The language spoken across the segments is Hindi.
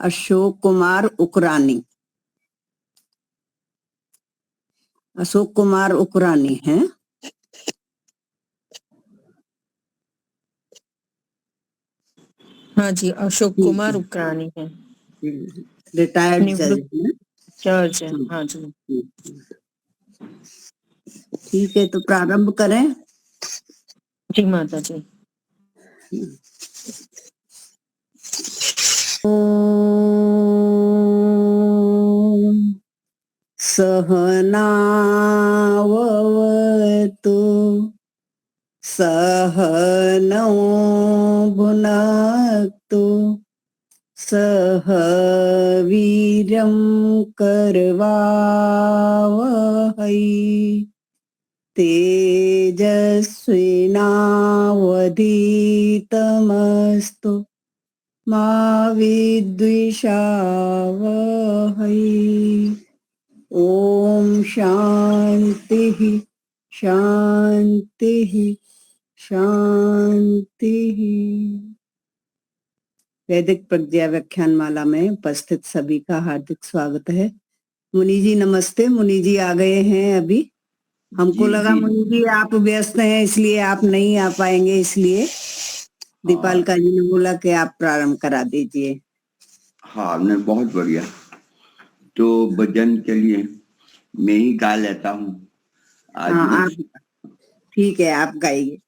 अशोक कुमार उकरानी। अशोक कुमार उकरानी हैं। हाँ जी, अशोक कुमार उकरानी है। रिटायर्ड जज हैं। जज है। हाँ जी। ठीक है, तो प्रारंभ करें। जी माता जी। सहनावतु सहनौ भुनक्तु सह वीर्यं करवावहै तेजस्विनावधीतमस्तु मा विद्विषावहै। ओम शांतिः शांतिः शांतिः। वैदिक प्रज्ञा व्याख्यान माला में उपस्थित सभी का हार्दिक स्वागत है। मुनि जी नमस्ते। मुनि जी आ गए हैं अभी। हमको लगा मुनि जी आप व्यस्त हैं इसलिए आप नहीं आ पाएंगे, इसलिए दीपालिका जी ने बोला कि आप प्रारंभ करा दीजिए। हाँ, नहीं, बहुत बढ़िया। तो भजन के लिए मैं ही गा लेता हूँ आज। हाँ, आप ठीक है, आप गाइए।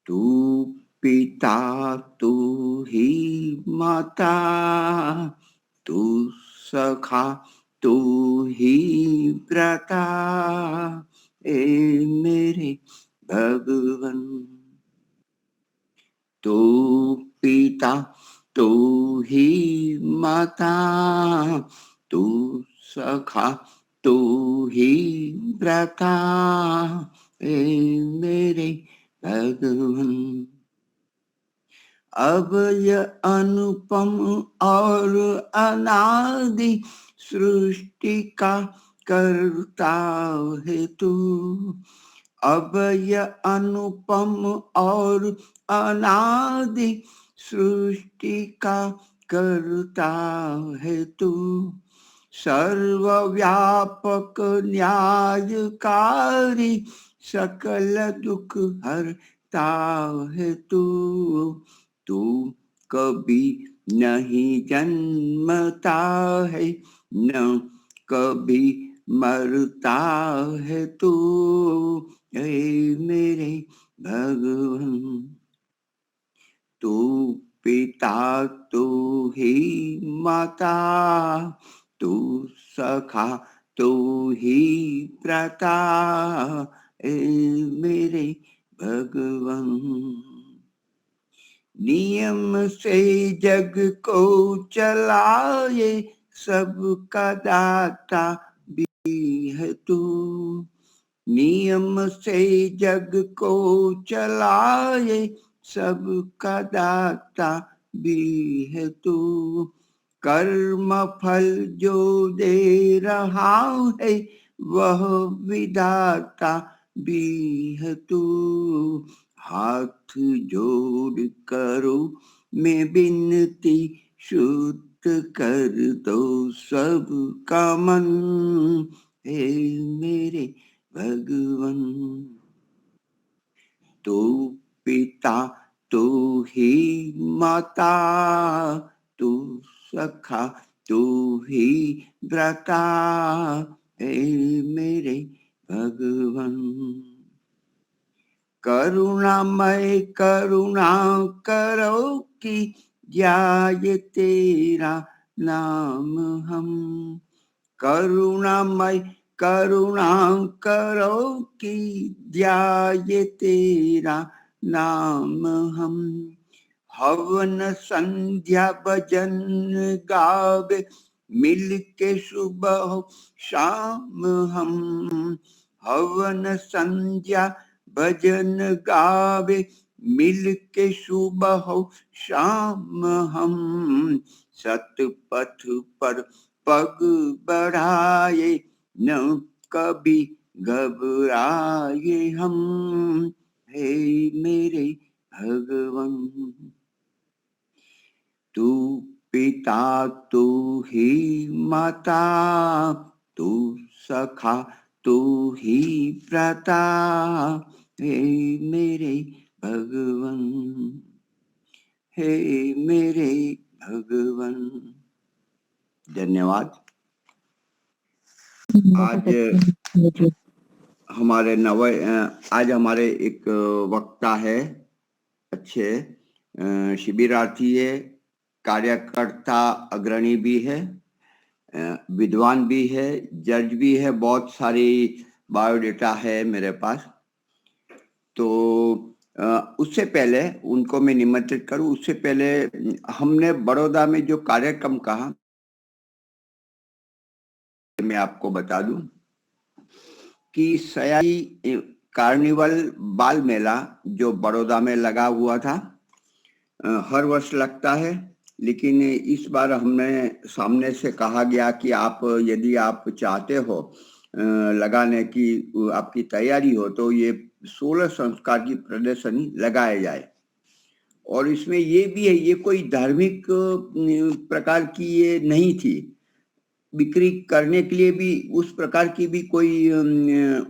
तू पिता तू ही माता, तू सखा तू ही भ्राता, ए मेरे भगवन। तू पिता तू ही माता, तू सखा तू ही भ्राता, ए मेरे भगवन। अब यह अनुपम और अनादि सृष्टि का करता है तू। अब यह अनुपम और अनादि सृष्टि का करता है तू। सर्वव्यापक न्यायकारी सकल दुख हरता है तू। तू कभी नहीं जन्मता है न कभी मरता है तू, हे मेरे भगवन। तू पिता तू ही माता, तू सखा तू ही भ्राता, हे मेरे भगवन। नियम से जग को चलाए सबका दाता भी है तू। नियम से जग को चलाए सबका दाता भी है तू। कर्म फल जो दे रहा है वह विधाता भी है तू। हाथ जोड़ करो मैं बिनती, शुद्ध कर दो सबका मन, हे मेरे भगवन। तू पिता तू ही माता, तू सखा तू ही भ्राता, हे मेरे भगवन। करुणामय करुणा करो कि जाए तेरा नाम हम। करुणामय करुणा करो कि जाए तेरा नाम हम। हवन संध्या भजन गावे मिल के सुबह शाम हम। हवन संध्या भजन गावे मिल के सुबह शाम हम। सतपथ पर पग बढ़ाए न कभी घबराए हम, हे मेरे भगवन। तू पिता तू ही माता, तू सखा तू ही भ्राता, हे मेरे भगवन, हे मेरे भगवन। धन्यवाद। आज हमारे एक वक्ता है, अच्छे शिविरार्थी है, कार्यकर्ता अग्रणी भी है, विद्वान भी है, जज भी है, बहुत सारी बायोडेटा है मेरे पास। तो उससे पहले उनको मैं निमंत्रित करूं, उससे पहले हमने बड़ौदा में जो कार्यक्रम कहा मैं आपको बता दूं कि सयाजी कार्निवल बाल मेला जो बड़ौदा में लगा हुआ था, हर वर्ष लगता है, लेकिन इस बार हमने सामने से कहा गया कि आप यदि आप चाहते हो लगाने की, आपकी तैयारी हो, तो ये 16 संस्कार की प्रदर्शनी लगाया जाए। और इसमें ये भी है, ये कोई धार्मिक प्रकार की ये नहीं थी, बिक्री करने के लिए भी उस प्रकार की भी कोई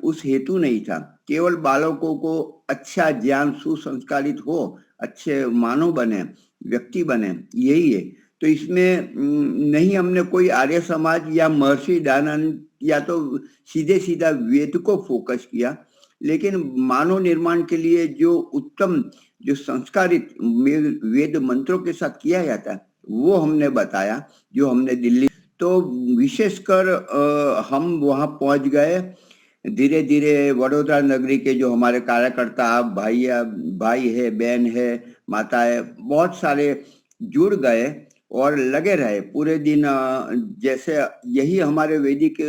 उस हेतु नहीं था, केवल बालकों को अच्छा ज्ञान, सुसंस्कारित हो, अच्छे मानव बने, व्यक्ति बने, यही है। तो इसमें नहीं हमने कोई आर्य समाज या महर्षि दयानंद या तो सीधे सीधा वेद को फोकस किया, लेकिन मानव निर्माण के लिए जो उत्तम, जो संस्कारित वेद मंत्रों के साथ किया जाता है, वो हमने बताया, जो हमने दिल्ली। तो विशेषकर हम वहां पहुंच गए, धीरे धीरे वडोदरा नगरी के जो हमारे कार्यकर्ता भाई है, बहन है, माता है, बहुत सारे जुड़ गए और लगे रहे पूरे दिन। जैसे यही हमारे वैदिक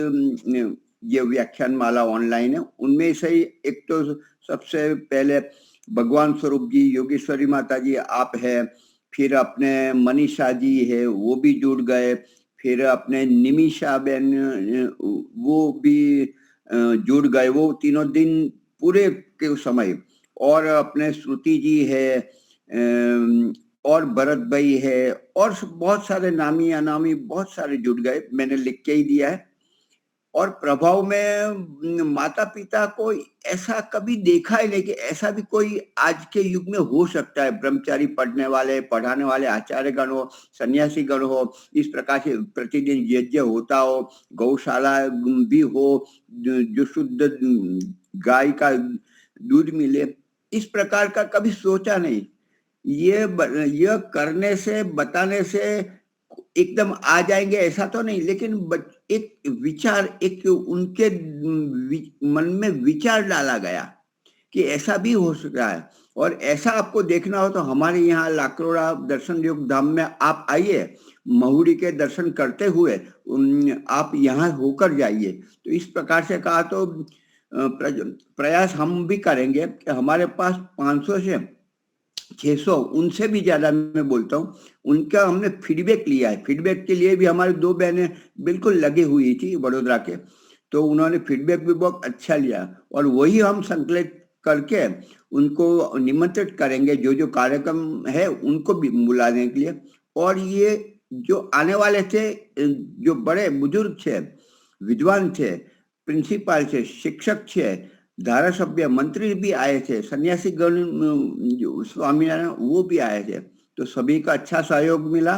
ये व्याख्यान माला ऑनलाइन है, उनमें से ही एक तो सबसे पहले भगवान स्वरूप जी, योगेश्वरी माता जी आप है, फिर अपने मनीषा जी है, वो भी जुड़ गए, फिर अपने निमिषा बहन वो भी जुड़ गए, वो तीनों दिन पूरे के समय, और अपने श्रुति जी है, और भरत भाई है, और बहुत सारे नामी अनामी बहुत सारे जुड़ गए, मैंने लिख के ही दिया है। और प्रभाव में माता पिता को ऐसा कभी देखा ही नहीं कि ऐसा भी कोई आज के युग में हो सकता है, ब्रह्मचारी पढ़ने वाले, पढ़ाने वाले आचार्य गण हो, सन्यासी गण हो, इस प्रकार से प्रतिदिन यज्ञ होता हो, गौशाला भी हो, जो शुद्ध गाय का दूध मिले, इस प्रकार का कभी सोचा नहीं। ये करने से, बताने से एकदम आ जाएंगे ऐसा तो नहीं, लेकिन एक विचार, एक उनके मन में विचार डाला गया कि ऐसा भी हो सकता है। और ऐसा आपको देखना हो तो हमारे यहाँ लाकरोड़ा दर्शन योग धाम में आप आइए, महुड़ी के दर्शन करते हुए आप यहाँ होकर जाइए। तो इस प्रकार से कहा तो प्रयास हम भी करेंगे कि हमारे पास 500 से 600, उनसे भी ज्यादा मैं बोलता हूँ, उनका हमने फीडबैक लिया है। फीडबैक के लिए भी हमारी 2 बहनें बिल्कुल लगी हुई थी वडोदरा के, तो उन्होंने फीडबैक भी बहुत अच्छा लिया, और वही हम संकलित करके उनको निमंत्रित करेंगे, जो जो कार्यक्रम है उनको भी बुलाने के लिए। और ये जो आने वाले थे, जो बड़े बुजुर्ग थे, विद्वान थे, प्रिंसिपल थे, शिक्षक थे, धारासभ्य, मंत्री भी आए थे, सन्यासी गण स्वामीनारायण वो भी आए थे, तो सभी का अच्छा सहयोग मिला।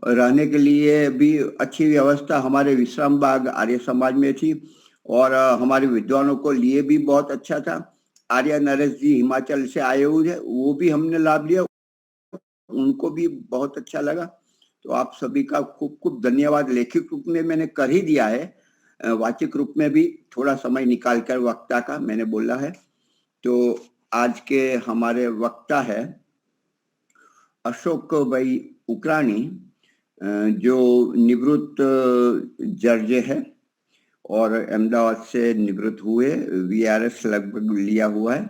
रहने के लिए भी अच्छी व्यवस्था हमारे विश्राम बाग आर्य समाज में थी, और हमारे विद्वानों को लिए भी बहुत अच्छा था। आर्य नरेश जी हिमाचल से आए हुए थे, वो भी हमने लाभ लिया, उनको भी बहुत अच्छा लगा। तो आप सभी का खूब खूब धन्यवाद। लेखित रूप में मैंने कर ही दिया है, वाचिक रूप में भी थोड़ा समय निकालकर वक्ता का मैंने बोला है। तो आज के हमारे वक्ता है अशोक भाई उकरानी, जो निवृत्त जज है और अहमदाबाद से निवृत्त हुए, VRS लगभग लिया हुआ है,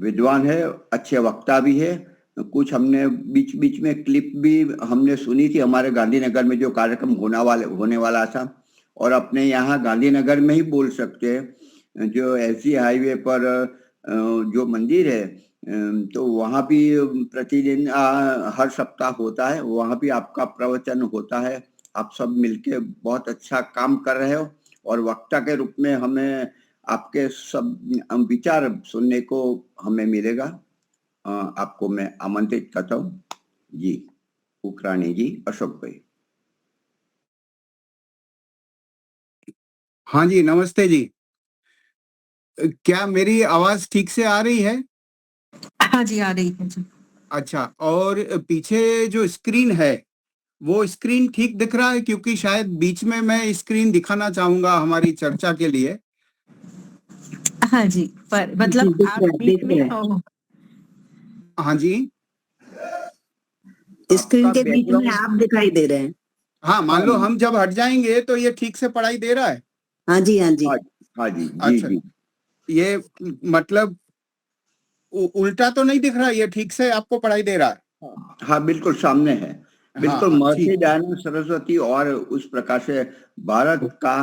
विद्वान है, अच्छे वक्ता भी है। कुछ हमने बीच बीच में क्लिप भी हमने सुनी थी, हमारे गांधीनगर में जो कार्यक्रम होने वाला था, और अपने यहाँ गांधीनगर में ही बोल सकते हैं, जो SG हाईवे पर जो मंदिर है तो वहाँ भी प्रतिदिन हर सप्ताह होता है, वहाँ भी आपका प्रवचन होता है। आप सब मिलके बहुत अच्छा काम कर रहे हो और वक्ता के रूप में हमें आपके सब विचार सुनने को हमें मिलेगा। आपको मैं आमंत्रित करता हूँ। जी, उकरानी जी, अशोक भाई। हाँ जी, नमस्ते जी। क्या मेरी आवाज ठीक से आ रही है? हाँ जी, आ रही है जी। अच्छा, और पीछे जो स्क्रीन है वो स्क्रीन ठीक दिख रहा है? क्योंकि शायद बीच में मैं स्क्रीन दिखाना चाहूंगा हमारी चर्चा के लिए। हाँ जी, पर मतलब दिख आप रहा है, बीच दिख में रहा हो। हाँ जी, है। स्क्रीन आपका के बीच में बैकग्राउंड। आप दिखाई दे रहे हैं। हाँ, मान लो हम जब हट जाएंगे तो ये ठीक से पढ़ाई दे रहा है। हाँ जी, हाँ जी। हाँ हाँ जी, जी अच्छा, जी। ये मतलब उल्टा तो नहीं दिख रहा, ये ठीक से आपको पढ़ाई दे रहा है? हाँ, बिल्कुल सामने है। हाँ बिल्कुल हाँ, महर्षि ठीक। दयानंद सरस्वती और उस प्रकार से भारत का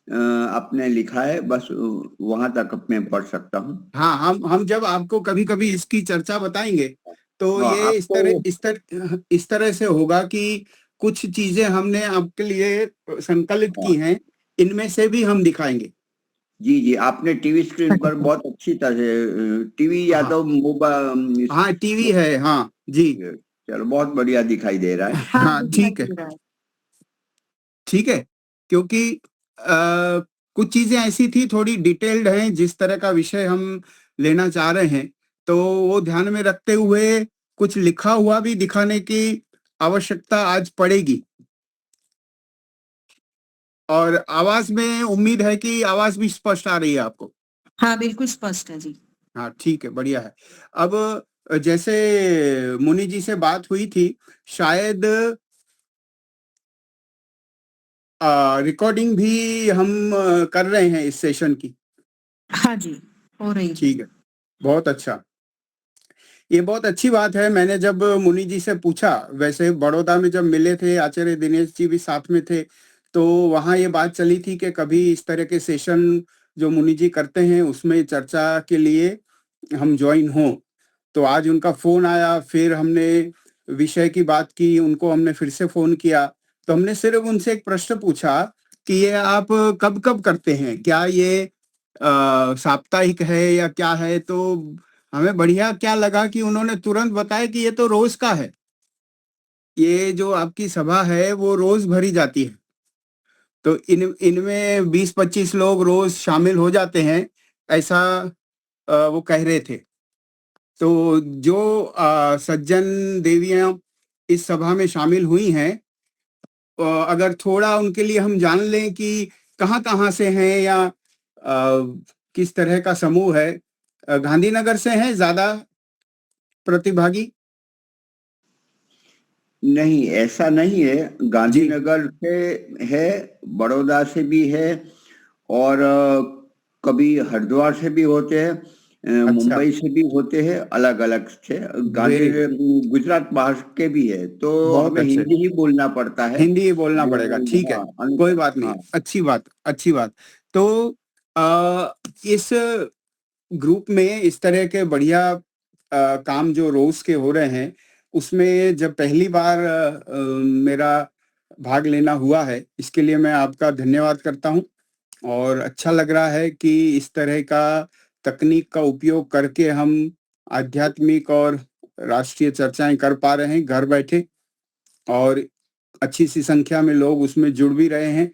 आपने लिखा है, बस वहां तक मैं पढ़ सकता हूँ। हाँ, हम जब आपको कभी कभी इसकी चर्चा बताएंगे तो हाँ, ये आपको इस तरह से होगा कि कुछ चीजें हमने आपके लिए संकलित हाँ, की हैं, इनमें से भी हम दिखाएंगे। जी जी, आपने टीवी स्क्रीन पर बहुत अच्छी तरह से टीवी या हाँ तो मोबाइल, हाँ, टीवी है, हाँ जी। चलो बहुत बढ़िया दिखाई दे रहा है। हाँ, हाँ दिखाई ठीक है, दे रहा है। ठीक है। क्योंकि कुछ चीजें ऐसी थी, थोड़ी डिटेल्ड हैं, जिस तरह का विषय हम लेना चाह रहे हैं, तो वो ध्यान में रखते हुए कुछ लिखा हुआ भी दिखाने की आवश्यकता आज पड़ेगी। और आवाज में उम्मीद है कि आवाज भी स्पष्ट आ रही है आपको? हाँ, बिल्कुल स्पष्ट है जी। हाँ ठीक है, बढ़िया है। अब जैसे मुनि जी से बात हुई थी, शायद रिकॉर्डिंग भी हम कर रहे हैं इस सेशन की। हाँ जी, हो रही है। ठीक है, बहुत अच्छा। ये बहुत अच्छी बात है। मैंने जब मुनि जी से पूछा, वैसे बड़ौदा में जब मिले थे, आचार्य दिनेश जी भी साथ में थे, तो वहाँ ये बात चली थी कि कभी इस तरह के सेशन जो मुनि जी करते हैं उसमें चर्चा के लिए हम ज्वाइन हों। तो आज उनका फोन आया, फिर हमने विषय की बात की, उनको हमने फिर से फोन किया, तो हमने सिर्फ उनसे एक प्रश्न पूछा कि ये आप कब कब करते हैं, क्या ये साप्ताहिक है या क्या है? तो हमें बढ़िया क्या लगा कि उन्होंने तुरंत बताया कि ये तो रोज का है, ये जो आपकी सभा है वो रोज भरी जाती है। तो इनमें 20-25 लोग रोज शामिल हो जाते हैं, ऐसा वो कह रहे थे। तो जो सज्जन देवियां इस सभा में शामिल हुई हैं, अगर थोड़ा उनके लिए हम जान लें कि कहाँ कहाँ से हैं या किस तरह का समूह है। गांधीनगर से हैं ज्यादा प्रतिभागी? नहीं, ऐसा नहीं है। जी गांधीनगर से है, बड़ौदा से भी है, और कभी हरिद्वार से भी होते हैं, अच्छा, मुंबई से भी होते हैं, अलग अलग से। गांधी वेरी गुजरात बाहर के भी है, तो बहुत हमें अच्छे। हिंदी ही बोलना पड़ता है। हिंदी ही बोलना पड़ेगा, ठीक है, हाँ, कोई बात नहीं, हाँ, अच्छी बात, अच्छी बात। तो इस ग्रुप में इस तरह के बढ़िया काम जो रोज के हो रहे हैं, उसमें जब पहली बार मेरा भाग लेना हुआ है, इसके लिए मैं आपका धन्यवाद करता हूं। और अच्छा लग रहा है कि इस तरह का तकनीक का उपयोग करके हम आध्यात्मिक और राष्ट्रीय चर्चाएं कर पा रहे हैं घर बैठे, और अच्छी सी संख्या में लोग उसमें जुड़ भी रहे हैं।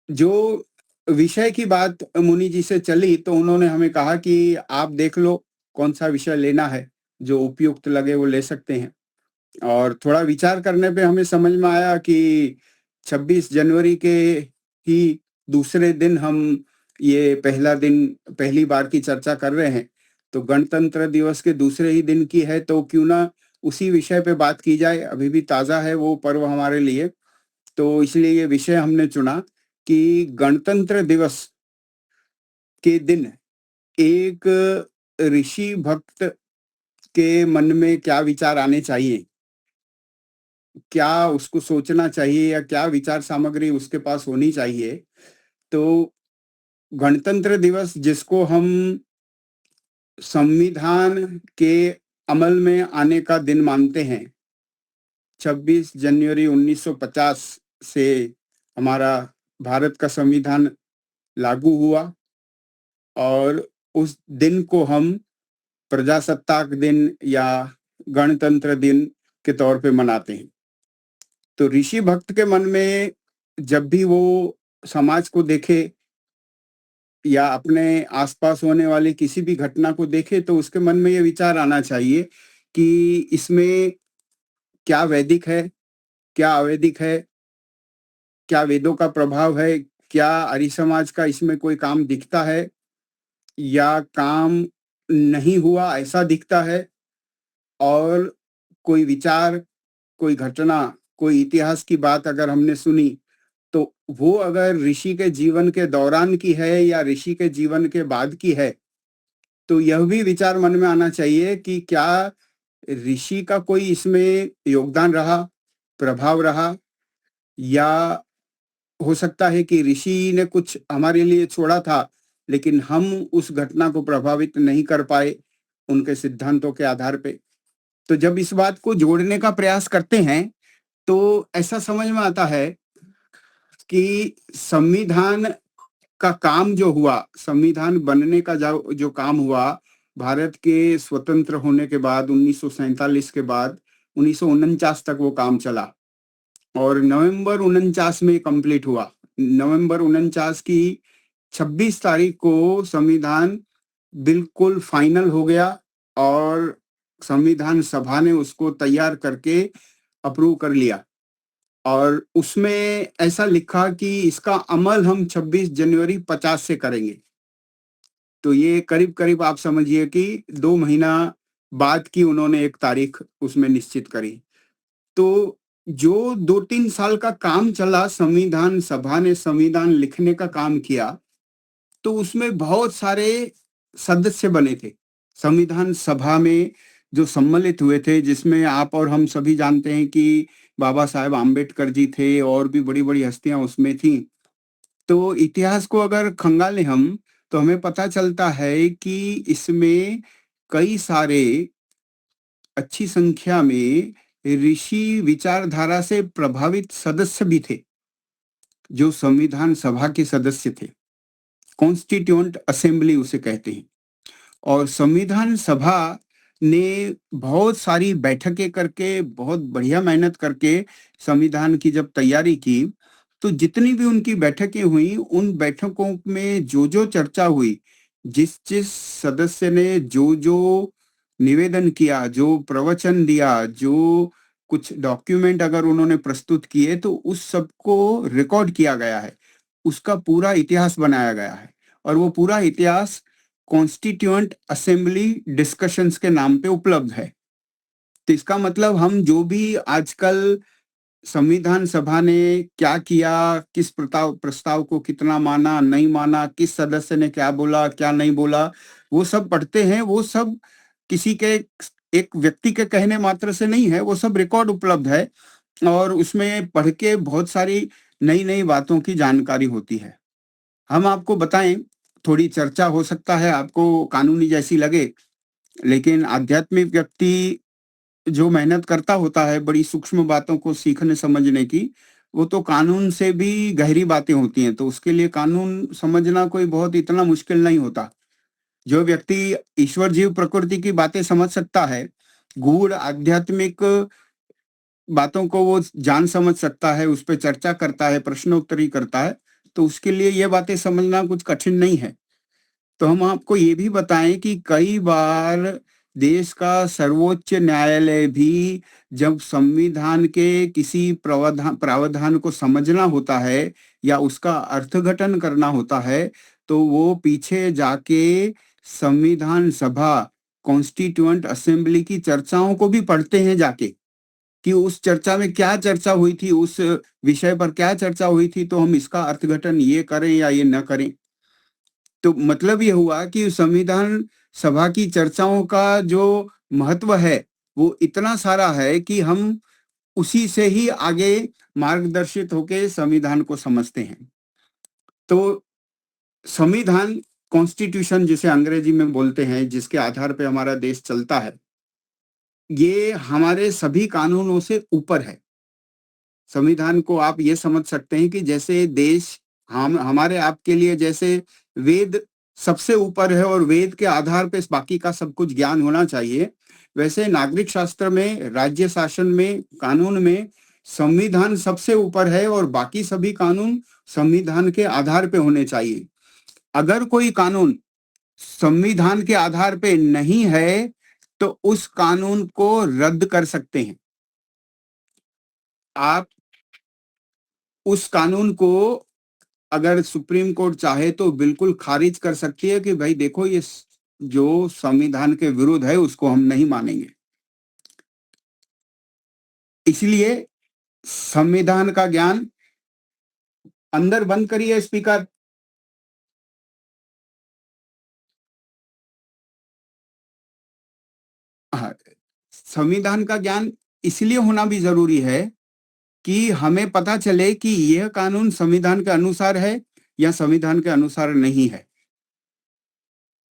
जो विषय की बात मुनि जी से चली, तो उन्होंने हमें कहा कि आप देख लो कौन सा विषय लेना है, जो उपयुक्त लगे वो ले सकते हैं। और थोड़ा विचार करने पे हमें समझ में आया कि 26 जनवरी के ही दूसरे दिन हम ये पहला दिन, पहली बार की चर्चा कर रहे हैं, तो गणतंत्र दिवस के दूसरे ही दिन की है, तो क्यों ना उसी विषय पे बात की जाए, अभी भी ताजा है वो पर्व हमारे लिए। तो इसलिए ये विषय हमने चुना कि गणतंत्र दिवस के दिन एक ऋषि भक्त के मन में क्या विचार आने चाहिए, क्या उसको सोचना चाहिए, या क्या विचार सामग्री उसके पास होनी चाहिए। तो गणतंत्र दिवस जिसको हम संविधान के अमल में आने का दिन मानते हैं। 26 जनवरी 1950 से हमारा भारत का संविधान लागू हुआ और उस दिन को हम प्रजासत्ताक दिन या गणतंत्र दिन के तौर पे मनाते हैं। तो ऋषि भक्त के मन में जब भी वो समाज को देखे या अपने आसपास होने वाली किसी भी घटना को देखे तो उसके मन में ये विचार आना चाहिए कि इसमें क्या वैदिक है, क्या अवैदिक है, क्या वेदों का प्रभाव है, क्या आर्य समाज का इसमें कोई काम दिखता है या काम नहीं हुआ ऐसा दिखता है, और कोई विचार, कोई घटना, कोई इतिहास की बात अगर हमने सुनी तो वो अगर ऋषि के जीवन के दौरान की है या ऋषि के जीवन के बाद की है तो यह भी विचार मन में आना चाहिए कि क्या ऋषि का कोई इसमें योगदान रहा, प्रभाव रहा, या हो सकता है कि ऋषि ने कुछ हमारे लिए छोड़ा था लेकिन हम उस घटना को प्रभावित नहीं कर पाए उनके सिद्धांतों के आधार पे। तो जब इस बात को जोड़ने का प्रयास करते हैं तो ऐसा समझ में आता है कि संविधान का काम जो हुआ, संविधान बनने का जो काम हुआ भारत के स्वतंत्र होने के बाद 1947 के बाद 1949 तक वो काम चला और नवंबर 49 में कंप्लीट हुआ। नवंबर 49 की 26 तारीख को संविधान बिल्कुल फाइनल हो गया और संविधान सभा ने उसको तैयार करके अप्रूव कर लिया और उसमें ऐसा लिखा कि इसका अमल हम 26 जनवरी 50 से करेंगे। तो ये करीब करीब आप समझिए कि 2 महीना बाद की उन्होंने एक तारीख उसमें निश्चित करी। तो जो 2-3 साल का काम चला, संविधान सभा ने संविधान लिखने का काम किया, तो उसमें बहुत सारे सदस्य बने थे संविधान सभा में जो सम्मिलित हुए थे, जिसमें आप और हम सभी जानते हैं कि बाबा साहेब आम्बेडकर जी थे और भी बड़ी बड़ी हस्तियां उसमें थी। तो इतिहास को अगर खंगालें हम तो हमें पता चलता है कि इसमें कई सारे अच्छी संख्या में ऋषि विचारधारा से प्रभावित सदस्य भी थे जो संविधान सभा के सदस्य थे। कॉन्स्टिट्यूएंट असेंबली उसे कहते हैं। और संविधान सभा ने बहुत सारी बैठकें करके, बहुत बढ़िया मेहनत करके संविधान की जब तैयारी की तो जितनी भी उनकी बैठकें हुई, उन बैठकों में जो जो चर्चा हुई, जिस जिस सदस्य ने जो जो निवेदन किया, जो प्रवचन दिया, जो कुछ डॉक्यूमेंट अगर उन्होंने प्रस्तुत किए तो उस सब को रिकॉर्ड किया गया है, उसका पूरा इतिहास बनाया गया है और वो पूरा इतिहास कॉन्स्टिट्यूएंट असेंबली डिस्कशंस के नाम पे उपलब्ध है। तो इसका मतलब हम जो भी आजकल संविधान सभा ने क्या किया, किस प्रस्ताव को कितना माना, नहीं माना, किस सदस्य ने क्या बोला, क्या नहीं बोला, वो सब पढ़ते हैं। वो सब किसी के एक व्यक्ति के कहने मात्र से नहीं है, वो सब रिकॉर्ड उपलब्ध है और उसमें पढ़ के बहुत सारी नई नई बातों की जानकारी होती है। हम आपको बताएं, थोड़ी चर्चा हो सकता है आपको कानूनी जैसी लगे, लेकिन आध्यात्मिक व्यक्ति जो मेहनत करता होता है बड़ी सूक्ष्म बातों को सीखने समझने की, वो तो कानून से भी गहरी बातें होती हैं, तो उसके लिए कानून समझना कोई बहुत इतना मुश्किल नहीं होता। जो व्यक्ति ईश्वर जीव प्रकृति की बातें समझ सकता है, गूढ़ आध्यात्मिक बातों को वो जान समझ सकता है, उस पर चर्चा करता है, प्रश्नोत्तरी करता है, तो उसके लिए ये बातें समझना कुछ कठिन नहीं है। तो हम आपको ये भी बताएं कि कई बार देश का सर्वोच्च न्यायालय भी जब संविधान के किसी प्रावधान को समझना होता है या उसका अर्थघटन करना होता है तो वो पीछे जाके संविधान सभा, कॉन्स्टिट्यूएंट असेंबली की चर्चाओं को भी पढ़ते हैं जाके कि उस चर्चा में क्या चर्चा हुई थी, उस विषय पर क्या चर्चा हुई थी, तो हम इसका अर्थघटन ये करें या ये न करें। तो मतलब ये हुआ कि संविधान सभा की चर्चाओं का जो महत्व है वो इतना सारा है कि हम उसी से ही आगे मार्गदर्शित होकर संविधान को समझते हैं। तो संविधान कॉन्स्टिट्यूशन जिसे अंग्रेजी में बोलते हैं, जिसके आधार पे हमारा देश चलता है, ये हमारे सभी कानूनों से ऊपर है। संविधान को आप ये समझ सकते हैं कि जैसे देश हम हमारे आपके लिए जैसे वेद सबसे ऊपर है और वेद के आधार पे बाकी का सब कुछ ज्ञान होना चाहिए, वैसे नागरिक शास्त्र में, राज्य शासन में, कानून में संविधान सबसे ऊपर है और बाकी सभी कानून संविधान के आधार पे होने चाहिए। अगर कोई कानून संविधान के आधार पे नहीं है तो उस कानून को रद्द कर सकते हैं। आप उस कानून को अगर सुप्रीम कोर्ट चाहे तो बिल्कुल खारिज कर सकती है कि भाई देखो, ये जो संविधान के विरुद्ध है उसको हम नहीं मानेंगे। इसलिए संविधान का ज्ञान, अंदर बंद करिए स्पीकर। हाँ, संविधान का ज्ञान इसलिए होना भी जरूरी है कि हमें पता चले कि यह कानून संविधान के अनुसार है या संविधान के अनुसार नहीं है।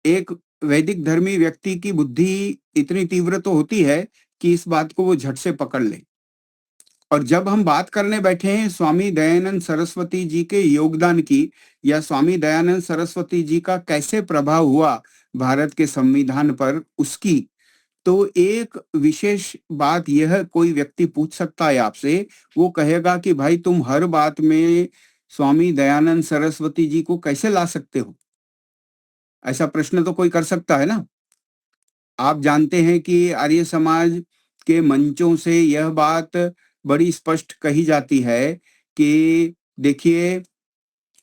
एक वैदिक धर्मी व्यक्ति की बुद्धि इतनी तीव्र तो होती है कि इस बात को वो झट से पकड़ ले। और जब हम बात करने बैठे हैं स्वामी दयानंद सरस्वती जी के योगदान की, या स्वामी दयानंद सरस्वती जी का कैसे प्रभाव हुआ भारत के संविधान पर उसकी, तो एक विशेष बात यह कोई व्यक्ति पूछ सकता है आपसे, वो कहेगा कि भाई तुम हर बात में स्वामी दयानंद सरस्वती जी को कैसे ला सकते हो? ऐसा प्रश्न तो कोई कर सकता है ना। आप जानते हैं कि आर्य समाज के मंचों से यह बात बड़ी स्पष्ट कही जाती है कि देखिए,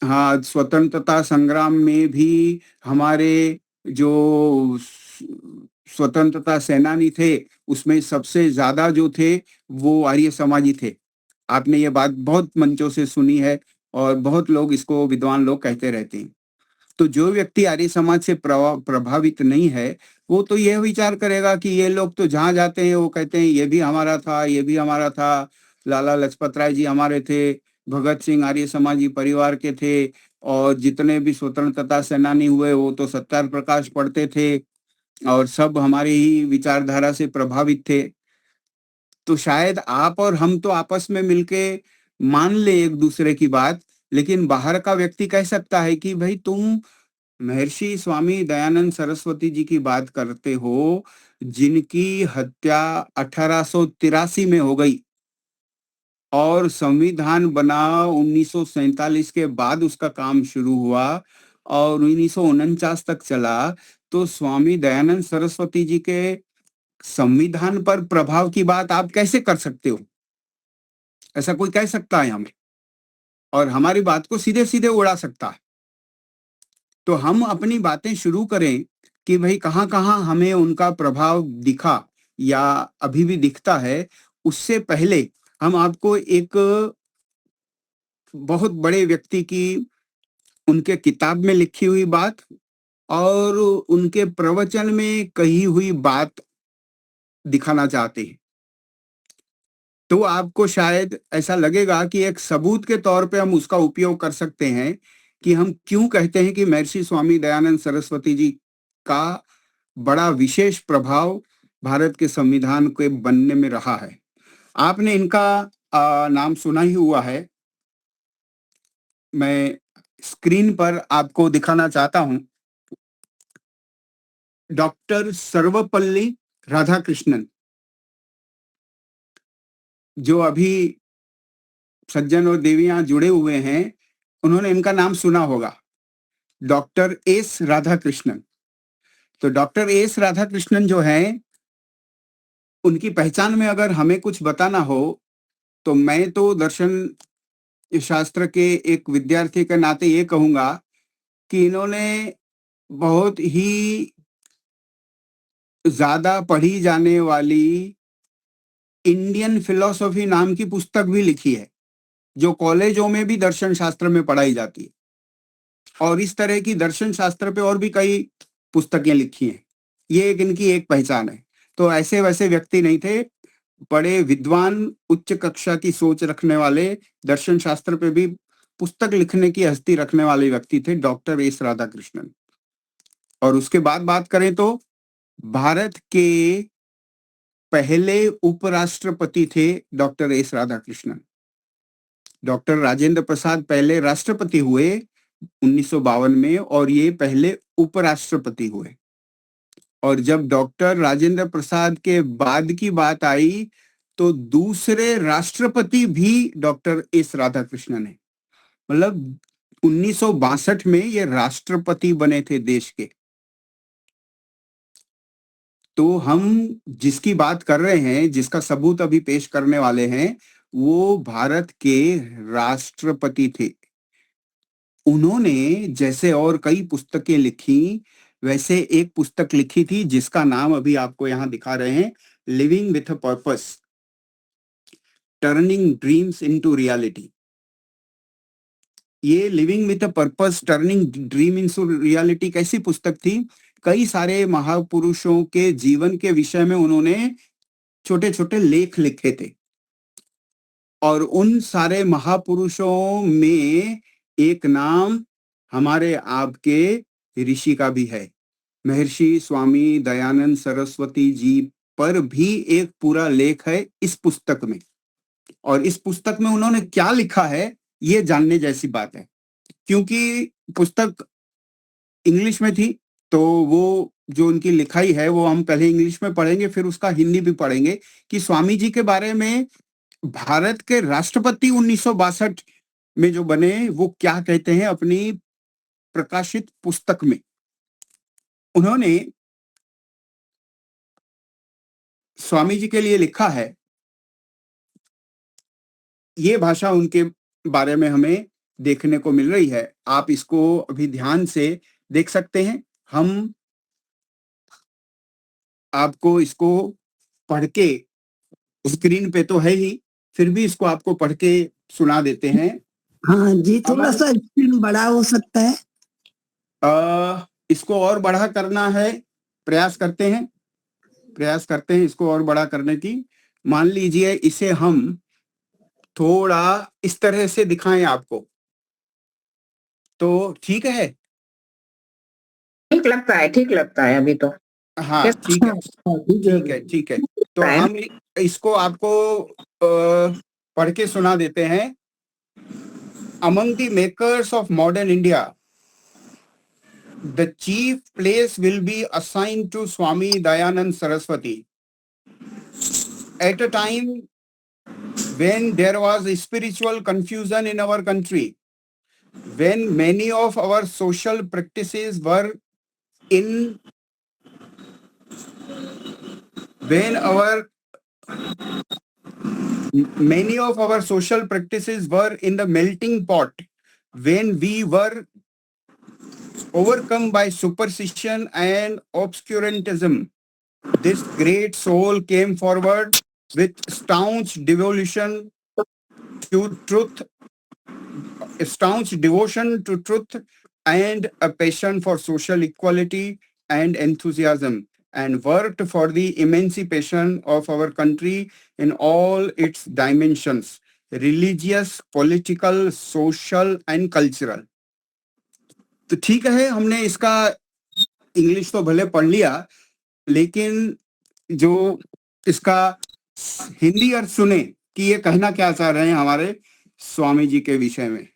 हाँ, स्वतंत्रता संग्राम में भी हमारे जो स्वतंत्रता सेनानी थे उसमें सबसे ज्यादा जो थे वो आर्य समाजी थे। आपने ये बात बहुत मंचों से सुनी है और बहुत लोग इसको, विद्वान लोग कहते रहते हैं। तो जो व्यक्ति आर्य समाज से प्रभावित नहीं है वो तो यह विचार करेगा कि ये लोग तो जहां जाते हैं वो कहते हैं ये भी हमारा था, ये भी हमारा था, लाला लजपत राय जी हमारे थे, भगत सिंह आर्य समाजी परिवार के थे, और जितने भी स्वतंत्रता सेनानी हुए वो तो सत्याग्रह प्रकाश पढ़ते थे और सब हमारी ही विचारधारा से प्रभावित थे। तो शायद आप और हम तो आपस में मिलके मान ले एक दूसरे की बात, लेकिन बाहर का व्यक्ति कह सकता है कि भाई तुम महर्षि स्वामी दयानंद सरस्वती जी की बात करते हो, जिनकी हत्या 1883 में हो गई और संविधान बना 1947 के बाद उसका काम शुरू हुआ और 1949 तक चला। तो स्वामी दयानंद सरस्वती जी के संविधान पर प्रभाव की बात आप कैसे कर सकते हो? ऐसा कोई कह सकता है हमें, और हमारी बात को सीधे सीधे उड़ा सकता है। तो हम अपनी बातें शुरू करें कि भाई कहाँ कहाँ हमें उनका प्रभाव दिखा या अभी भी दिखता है। उससे पहले हम आपको एक बहुत बड़े व्यक्ति की, उनके किताब में लिखी हुई बात और उनके प्रवचन में कही हुई बात दिखाना चाहते हैं। तो आपको शायद ऐसा लगेगा कि एक सबूत के तौर पे हम उसका उपयोग कर सकते हैं कि हम क्यों कहते हैं कि महर्षि स्वामी दयानंद सरस्वती जी का बड़ा विशेष प्रभाव भारत के संविधान के बनने में रहा है। आपने इनका नाम सुना ही हुआ है। मैं स्क्रीन पर आपको दिखाना चाहता हूं। डॉक्टर सर्वपल्ली राधाकृष्णन, जो अभी सज्जन और देवियां जुड़े हुए हैं, उन्होंने इनका नाम सुना होगा, डॉक्टर एस राधाकृष्णन। तो डॉक्टर एस राधाकृष्णन जो हैं, उनकी पहचान में अगर हमें कुछ बताना हो तो मैं तो दर्शन शास्त्र के एक विद्यार्थी के नाते ये कहूंगा कि इन्होंने बहुत ही ज्यादा पढ़ी जाने वाली इंडियन फिलॉसफी नाम की पुस्तक भी लिखी है, जो कॉलेजों में भी दर्शन शास्त्र में पढ़ाई जाती है। और इस तरह की दर्शन शास्त्र पे और भी कई पुस्तकें लिखी हैं। ये इनकी एक पहचान है। तो ऐसे वैसे व्यक्ति नहीं थे, बड़े विद्वान, उच्च कक्षा की सोच रखने वाले, दर्शन शास्त्र पे भी पुस्तक लिखने की हस्ती रखने वाले व्यक्ति थे डॉक्टर एस राधाकृष्णन। और उसके बाद बात करें तो भारत के पहले उपराष्ट्रपति थे doctor S Radhakrishnan. Doctor Rajendra Prasad पहले राष्ट्रपति हुए 1952 में और ये पहले उपराष्ट्रपति हुए। और जब डॉक्टर राजेंद्र प्रसाद के बाद की बात आई तो दूसरे राष्ट्रपति भी डॉक्टर एस राधाकृष्णन है। मतलब 1962 में ये राष्ट्रपति बने थे देश के। तो हम जिसकी बात कर रहे हैं, जिसका सबूत अभी पेश करने वाले हैं, वो भारत के राष्ट्रपति थे। उन्होंने जैसे और कई पुस्तकें लिखी, वैसे एक पुस्तक लिखी थी जिसका नाम अभी आपको यहाँ दिखा रहे हैं, living with a purpose, turning dreams into reality. ये living with a purpose, turning dream into reality कैसी पुस्तक थी? कई सारे महापुरुषों के जीवन के विषय में उन्होंने छोटे छोटे लेख लिखे थे और उन सारे महापुरुषों में एक नाम हमारे आपके ऋषि का भी है। महर्षि स्वामी दयानंद सरस्वती जी पर भी एक पूरा लेख है इस पुस्तक में। और इस पुस्तक में उन्होंने क्या लिखा है ये जानने जैसी बात है, क्योंकि पुस्तक इंग्लिश में थी। तो वो जो उनकी लिखाई है वो हम पहले इंग्लिश में पढ़ेंगे, फिर उसका हिंदी भी पढ़ेंगे कि स्वामी जी के बारे में भारत के राष्ट्रपति 1962 में जो बने वो क्या कहते हैं अपनी प्रकाशित पुस्तक में। उन्होंने स्वामी जी के लिए लिखा है, ये भाषा उनके बारे में हमें देखने को मिल रही है। आप इसको अभी ध्यान से देख सकते हैं। हम आपको इसको पढ़ के, स्क्रीन पे तो है ही, फिर भी इसको आपको पढ़ के सुना देते हैं। हाँ जी, थोड़ा सा स्क्रीन बड़ा हो सकता है। इसको और बड़ा करना है, प्रयास करते हैं इसको और बड़ा करने की। मान लीजिए इसे हम थोड़ा इस तरह से दिखाएं आपको, तो ठीक है? ठीक लगता है अभी तो। हाँ ठीक है। तो हम इसको आपको पढ़ के सुना देते हैं। Among the makers of modern India, the chief place will be assigned to Swami Dayanand Saraswati. At a time when there was spiritual confusion in our country, when many of our social practices were in the melting pot, when we were overcome by superstition and obscurantism, this great soul came forward with staunch devotion to truth and a passion for social equality and enthusiasm, and worked for the emancipation of our country in all its dimensions, religious, political, social and cultural. तो ठीक है, हमने इसका इंग्लिश तो भले पढ़ लिया, लेकिन जो इसका हिंदी अर्थ सुने कि ये कहना क्या चाह रहे हैं हमारे स्वामी जी के विषय में।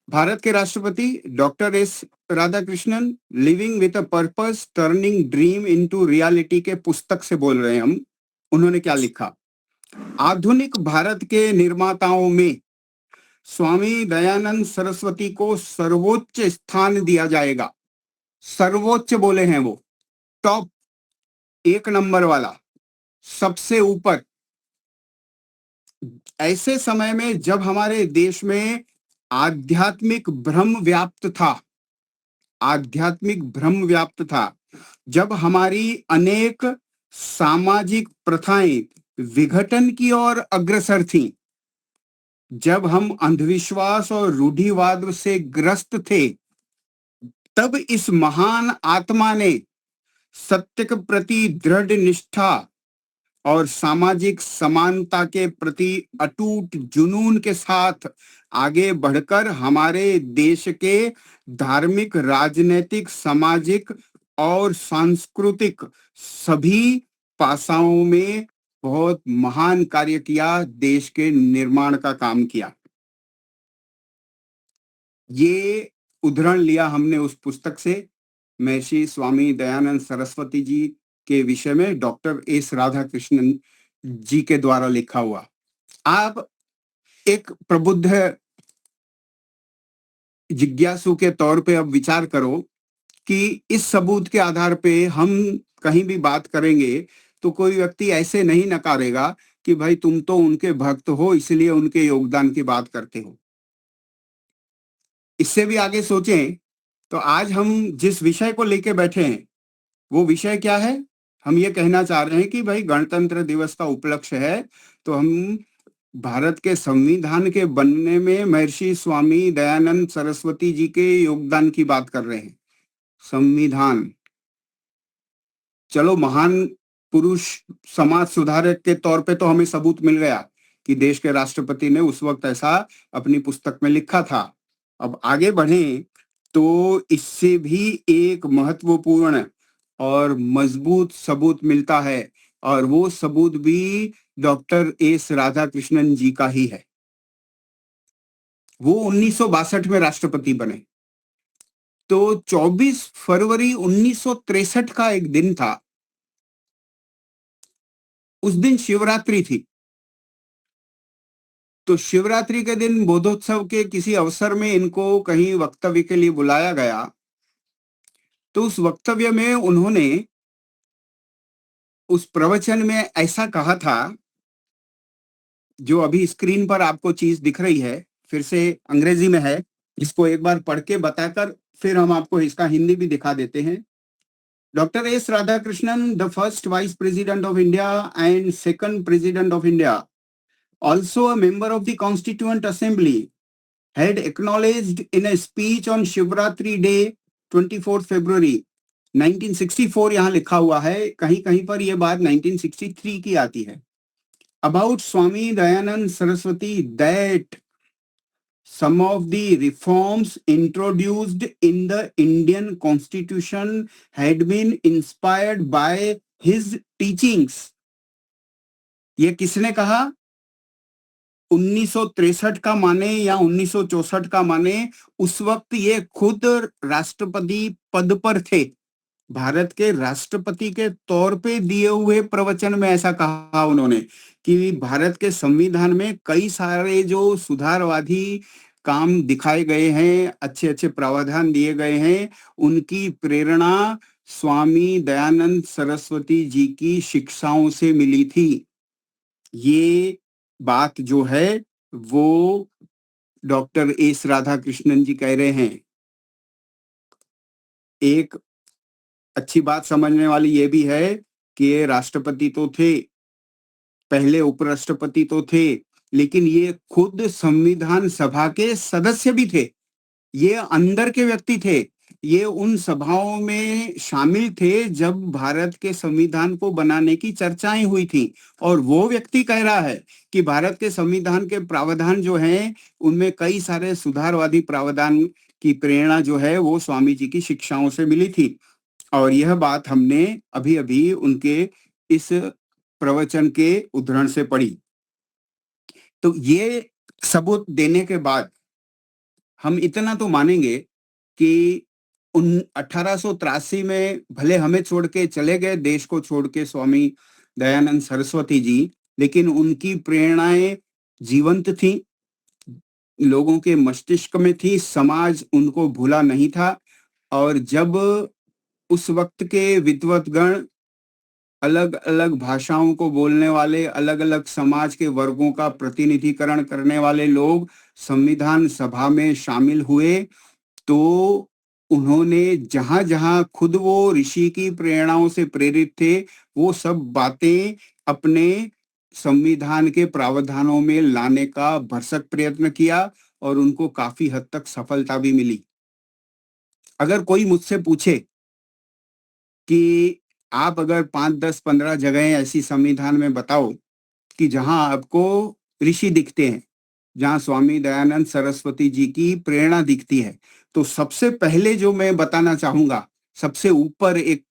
भारत के राष्ट्रपति doctor S Radhakrishnan, living with a purpose, turning dream into reality के पुस्तक से बोल रहे हैं हम। उन्होंने क्या लिखा? आधुनिक भारत के निर्माताओं में स्वामी दयानंद सरस्वती को सर्वोच्च स्थान दिया जाएगा। सर्वोच्च बोले हैं वो, टॉप, एक नंबर वाला, सबसे ऊपर। ऐसे समय में जब हमारे देश में आध्यात्मिक भ्रम व्याप्त था, जब हमारी अनेक सामाजिक प्रथाएं विघटन की ओर अग्रसर थीं, जब हम अंधविश्वास और रूढ़िवाद से ग्रस्त थे, तब इस महान आत्मा ने सत्य के प्रति दृढ़ निष्ठा और सामाजिक समानता के प्रति अटूट जुनून के साथ आगे बढ़कर हमारे देश के धार्मिक, राजनीतिक, सामाजिक और सांस्कृतिक सभी पासाओं में बहुत महान कार्य किया, देश के निर्माण का काम किया। ये उद्धरण लिया हमने उस पुस्तक से, महर्षि स्वामी दयानंद सरस्वती जी के विषय में डॉक्टर एस राधाकृष्णन जी के द्वारा लिखा हुआ। आप एक प्रबुद्ध जिज्ञासु के तौर पे अब विचार करो कि इस सबूत के आधार पे हम कहीं भी बात करेंगे तो कोई व्यक्ति ऐसे नहीं नकारेगा कि भाई तुम तो उनके भक्त हो इसलिए उनके योगदान की बात करते हो। इससे भी आगे सोचें तो आज हम जिस विषय को लेके बैठे हैं वो विषय क्या है? हम ये कहना चाह रहे हैं कि भाई गणतंत्र दिवस का उपलक्ष्य है तो हम भारत के संविधान के बनने में महर्षि स्वामी दयानंद सरस्वती जी के योगदान की बात कर रहे हैं। संविधान, चलो महान पुरुष समाज सुधारक के तौर पे तो हमें सबूत मिल गया कि देश के राष्ट्रपति ने उस वक्त ऐसा अपनी पुस्तक में लिखा था। अब आगे बढ़ें तो इससे भी एक महत्वपूर्ण और मजबूत सबूत मिलता है और वो सबूत भी डॉक्टर एस राधाकृष्णन जी का ही है। वो 1962 में राष्ट्रपति बने तो 24 फरवरी 1963 का एक दिन था। उस दिन शिवरात्रि थी। तो शिवरात्रि के दिन बोधोत्सव के किसी अवसर में इनको कहीं वक्तव्य के लिए बुलाया गया। तो उस वक्तव्य में उन्होंने उस प्रवचन में ऐसा कहा था, जो अभी स्क्रीन पर आपको चीज दिख रही है, फिर से अंग्रेजी में है, इसको एक बार पढ़ के बताकर फिर हम आपको इसका हिंदी भी दिखा देते हैं। Dr. S. Radhakrishnan, the first Vice President of India and second President of India, also a member of the Constituent Assembly, had acknowledged in a speech on Shivratri Day, 24 February 1964, यहाँ लिखा हुआ है, कहीं कहीं पर यह बात 1963 की आती है, about Swami Dayanand Saraswati that some of the reforms introduced in the Indian Constitution had been inspired by his teachings. ये किसने कहा? 1963 का माने या 1964 का माने, उस वक्त ये खुद राष्ट्रपति पद पर थे, भारत के राष्ट्रपति के तौर पे दिए हुए प्रवचन में ऐसा कहा उन्होंने कि भारत के संविधान में कई सारे जो सुधारवादी काम दिखाए गए हैं, अच्छे अच्छे प्रावधान दिए गए हैं, उनकी प्रेरणा स्वामी दयानंद सरस्वती जी की शिक्षाओं से मिली थी। ये बात जो है वो डॉक्टर एस राधाकृष्णन जी कह रहे हैं। एक अच्छी बात समझने वाली ये भी है कि ये राष्ट्रपति तो थे, पहले उपराष्ट्रपति तो थे, लेकिन ये खुद संविधान सभा के सदस्य भी थे। ये अंदर के व्यक्ति थे, ये उन सभाओं में शामिल थे जब भारत के संविधान को बनाने की चर्चाएं हुई थी। और वो व्यक्ति कह रहा है कि भारत के संविधान के प्रावधान जो हैं उनमें कई सारे सुधारवादी प्रावधान की प्रेरणा जो है वो स्वामी जी की शिक्षाओं से मिली थी। और यह बात हमने अभी अभी उनके इस प्रवचन के उद्धरण से पढ़ी। तो ये सबूत देने के बाद हम इतना तो मानेंगे कि 1883 में भले हमें छोड़ के चले गए, देश को छोड़ के स्वामी दयानंद सरस्वती जी, लेकिन उनकी प्रेरणाएं जीवंत थी, लोगों के मस्तिष्क में थी, समाज उनको भूला नहीं था। और जब उस वक्त के विद्वतगण, अलग अलग भाषाओं को बोलने वाले, अलग अलग समाज के वर्गों का प्रतिनिधिकरण करने वाले लोग संविधान सभा में शामिल हुए, तो उन्होंने जहां जहां खुद वो ऋषि की प्रेरणाओं से प्रेरित थे, वो सब बातें अपने संविधान के प्रावधानों में लाने का भरसक प्रयत्न किया और उनको काफी हद तक सफलता भी मिली। अगर कोई मुझसे पूछे कि आप अगर 5, 10, 15 जगहें ऐसी संविधान में बताओ कि जहां आपको ऋषि दिखते हैं, जहां स्वामी दयानंद सरस्वती जी की प्रेरणा दिखती है, तो सबसे पहले जो मैं बताना चाहूंगा, सबसे ऊपर एक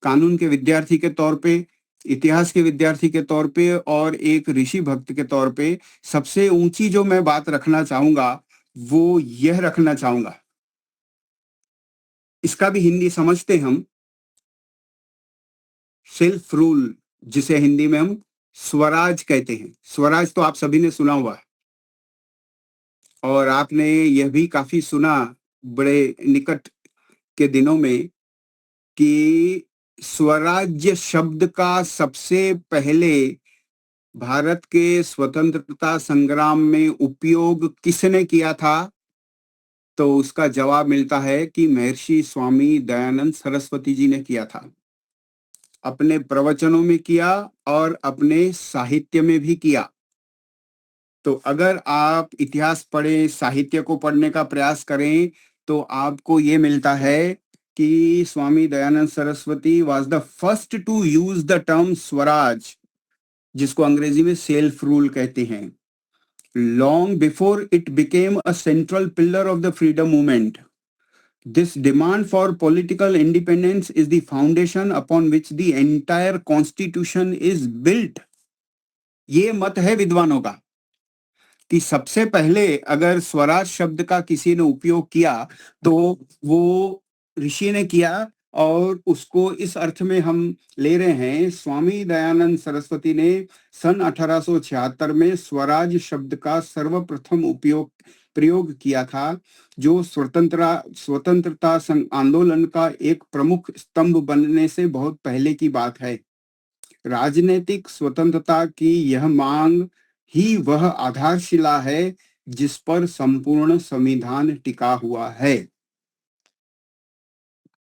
कानून के विद्यार्थी के तौर पे, इतिहास के विद्यार्थी के तौर पे और एक ऋषि भक्त के तौर पे सबसे ऊंची जो मैं बात रखना चाहूंगा वो यह रखना चाहूंगा, इसका भी हिंदी समझते हम, सेल्फ रूल, जिसे हिंदी में हम स्वराज कहते हैं। स्वराज तो आप सभी ने सुना हुआ है और आपने यह भी काफी सुना बड़े निकट के दिनों में कि स्वराज्य शब्द का सबसे पहले भारत के स्वतंत्रता संग्राम में उपयोग किसने किया था? तो उसका जवाब मिलता है कि महर्षि स्वामी दयानंद सरस्वती जी ने किया था। अपने प्रवचनों में किया और अपने साहित्य में भी किया। तो अगर आप इतिहास पढ़ें, साहित्य को पढ़ने का प्रयास करें, तो आपको ये मिलता है कि Swami Dayanand Saraswati was the first to use the term swaraj, जिसको अंग्रेजी में सेल्फ रूल कहते हैं, long before it became a central pillar of the freedom movement. This demand for political independence is the foundation upon which the entire constitution is built. ये मत है विद्वानों का कि सबसे पहले अगर स्वराज शब्द का किसी ने उपयोग किया तो वो ऋषि ने किया, और उसको इस अर्थ में हम ले रहे हैं, स्वामी दयानंद सरस्वती ने सन 1876 में स्वराज शब्द का सर्वप्रथम प्रयोग किया था, जो स्वतंत्रता आंदोलन का एक प्रमुख स्तंभ बनने से बहुत पहले की बात है। राजनीतिक स्वतंत्रता की यह मांग ही वह आधारशिला है जिस पर संपूर्ण संविधान टिका हुआ है।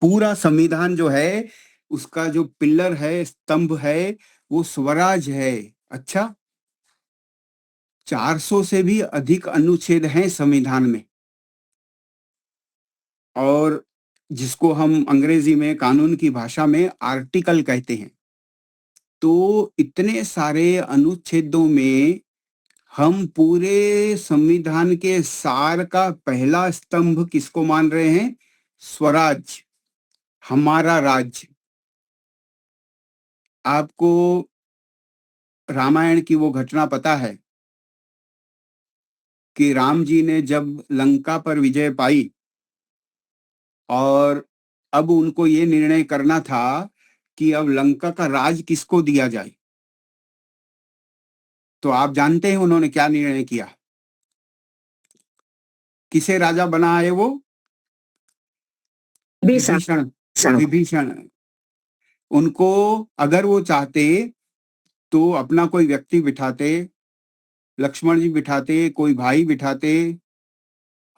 पूरा संविधान जो है उसका जो पिलर है, स्तंभ है, वो स्वराज है। अच्छा, 400 से भी अधिक अनुच्छेद हैं संविधान में, और जिसको हम अंग्रेजी में कानून की भाषा में आर्टिकल कहते हैं। तो इतने सारे अनुच्छेदों में हम पूरे संविधान के सार का पहला स्तंभ किसको मान रहे हैं? स्वराज, हमारा राज्य। आपको रामायण की वो घटना पता है कि राम जी ने जब लंका पर विजय पाई और अब उनको ये निर्णय करना था कि अब लंका का राज किसको दिया जाए, तो आप जानते हैं उन्होंने क्या निर्णय किया? किसे राजा बनाए? वो विभीषण। उनको अगर वो चाहते तो अपना कोई व्यक्ति बिठाते, लक्ष्मण जी बिठाते, कोई भाई बिठाते,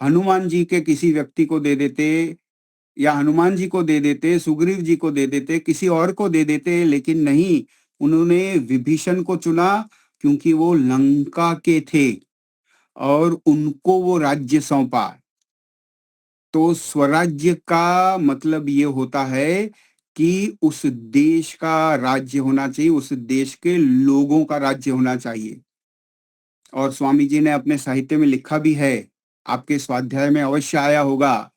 हनुमान जी के किसी व्यक्ति को दे देते, या हनुमान जी को दे देते, सुग्रीव जी को दे देते, किसी और को दे देते, लेकिन नहीं, उन्होंने विभीषण को चुना क्योंकि वो लंका के थे और उनको वो राज्य सौंपा। तो स्वराज्य का मतलब ये होता है कि उस देश का राज्य होना चाहिए, उस देश के लोगों का राज्य होना चाहिए। और स्वामी जी ने अपने साहित्य में लिखा भी है, आपके स्वाध्याय में अवश्य आया होगा।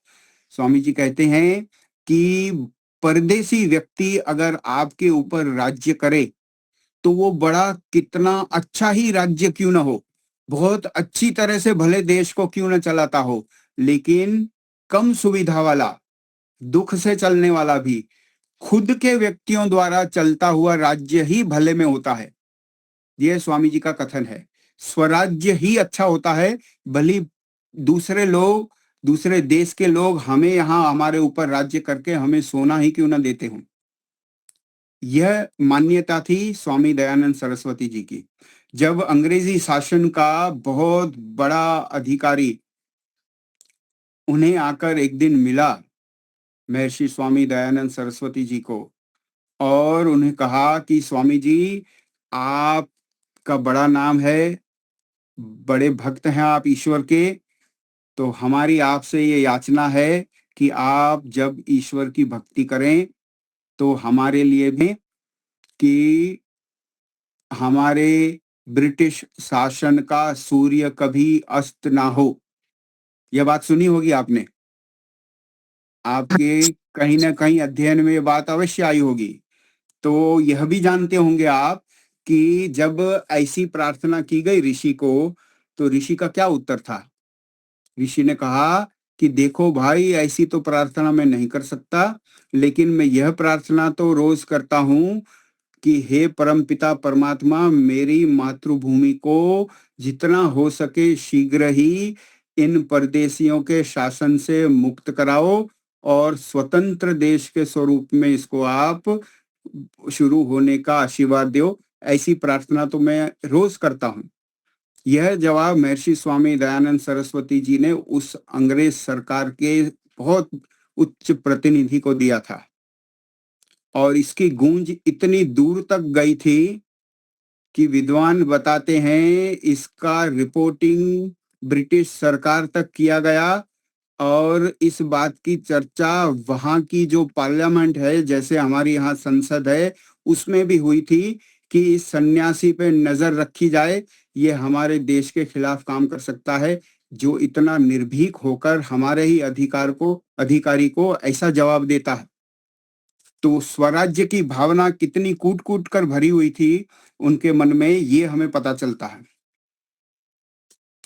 स्वामी जी कहते हैं कि परदेसी व्यक्ति अगर आपके ऊपर राज्य करे तो वो बड़ा कितना अच्छा ही राज्य क्यों ना हो, बहुत अच्छी तरह से भले देश को क्यों ना चलाता हो, लेकिन कम सुविधा वाला, दुख से चलने वाला भी खुद के व्यक्तियों द्वारा चलता हुआ राज्य ही भले में होता है। यह स्वामी जी का कथन है। स्वराज्य ही अच्छा होता है, भली दूसरे लोग, दूसरे देश के लोग हमें यहाँ हमारे ऊपर राज्य करके हमें सोना ही क्यों ना देते हों। यह मान्यता थी स्वामी दयानंद सरस्वती जी की। जब अंग्रेजी शासन का बहुत बड़ा अधिकारी उन्हें आकर एक दिन मिला, महर्षि स्वामी दयानंद सरस्वती जी को, और उन्हें कहा कि स्वामी जी, आपका बड़ा नाम है, बड़े भक्त हैं आप ईश्वर के, तो हमारी आपसे ये याचना है कि आप जब ईश्वर की भक्ति करें तो हमारे लिए भी कि हमारे ब्रिटिश शासन का सूर्य कभी अस्त ना हो। यह बात सुनी होगी आपने, आपके कहीं ना कहीं अध्ययन में ये बात अवश्य आई होगी। तो यह भी जानते होंगे आप कि जब ऐसी प्रार्थना की गई ऋषि को, तो ऋषि का क्या उत्तर था? ऋषि ने कहा कि देखो भाई, ऐसी तो प्रार्थना मैं नहीं कर सकता, लेकिन मैं यह प्रार्थना तो रोज करता हूँ कि हे परमपिता परमात्मा, मेरी मातृभूमि को जितना हो सके शीघ्र ही इन परदेशियों के शासन से मुक्त कराओ और स्वतंत्र देश के स्वरूप में इसको आप शुरू होने का आशीर्वाद दो। ऐसी प्रार्थना तो मैं रोज करता हूँ। यह जवाब महर्षि स्वामी दयानंद सरस्वती जी ने उस अंग्रेज सरकार के बहुत उच्च प्रतिनिधि को दिया था, और इसकी गूंज इतनी दूर तक गई थी कि विद्वान बताते हैं इसका रिपोर्टिंग ब्रिटिश सरकार तक किया गया, और इस बात की चर्चा वहां की जो पार्लियामेंट है, जैसे हमारी यहाँ संसद है, उसमें भी हुई थी कि इस सन्यासी पे नजर रखी जाए, ये हमारे देश के खिलाफ काम कर सकता है, जो इतना निर्भीक होकर हमारे ही अधिकारी को ऐसा जवाब देता है। तो स्वराज्य की भावना कितनी कूट कूट कर भरी हुई थी उनके मन में, ये हमें पता चलता है।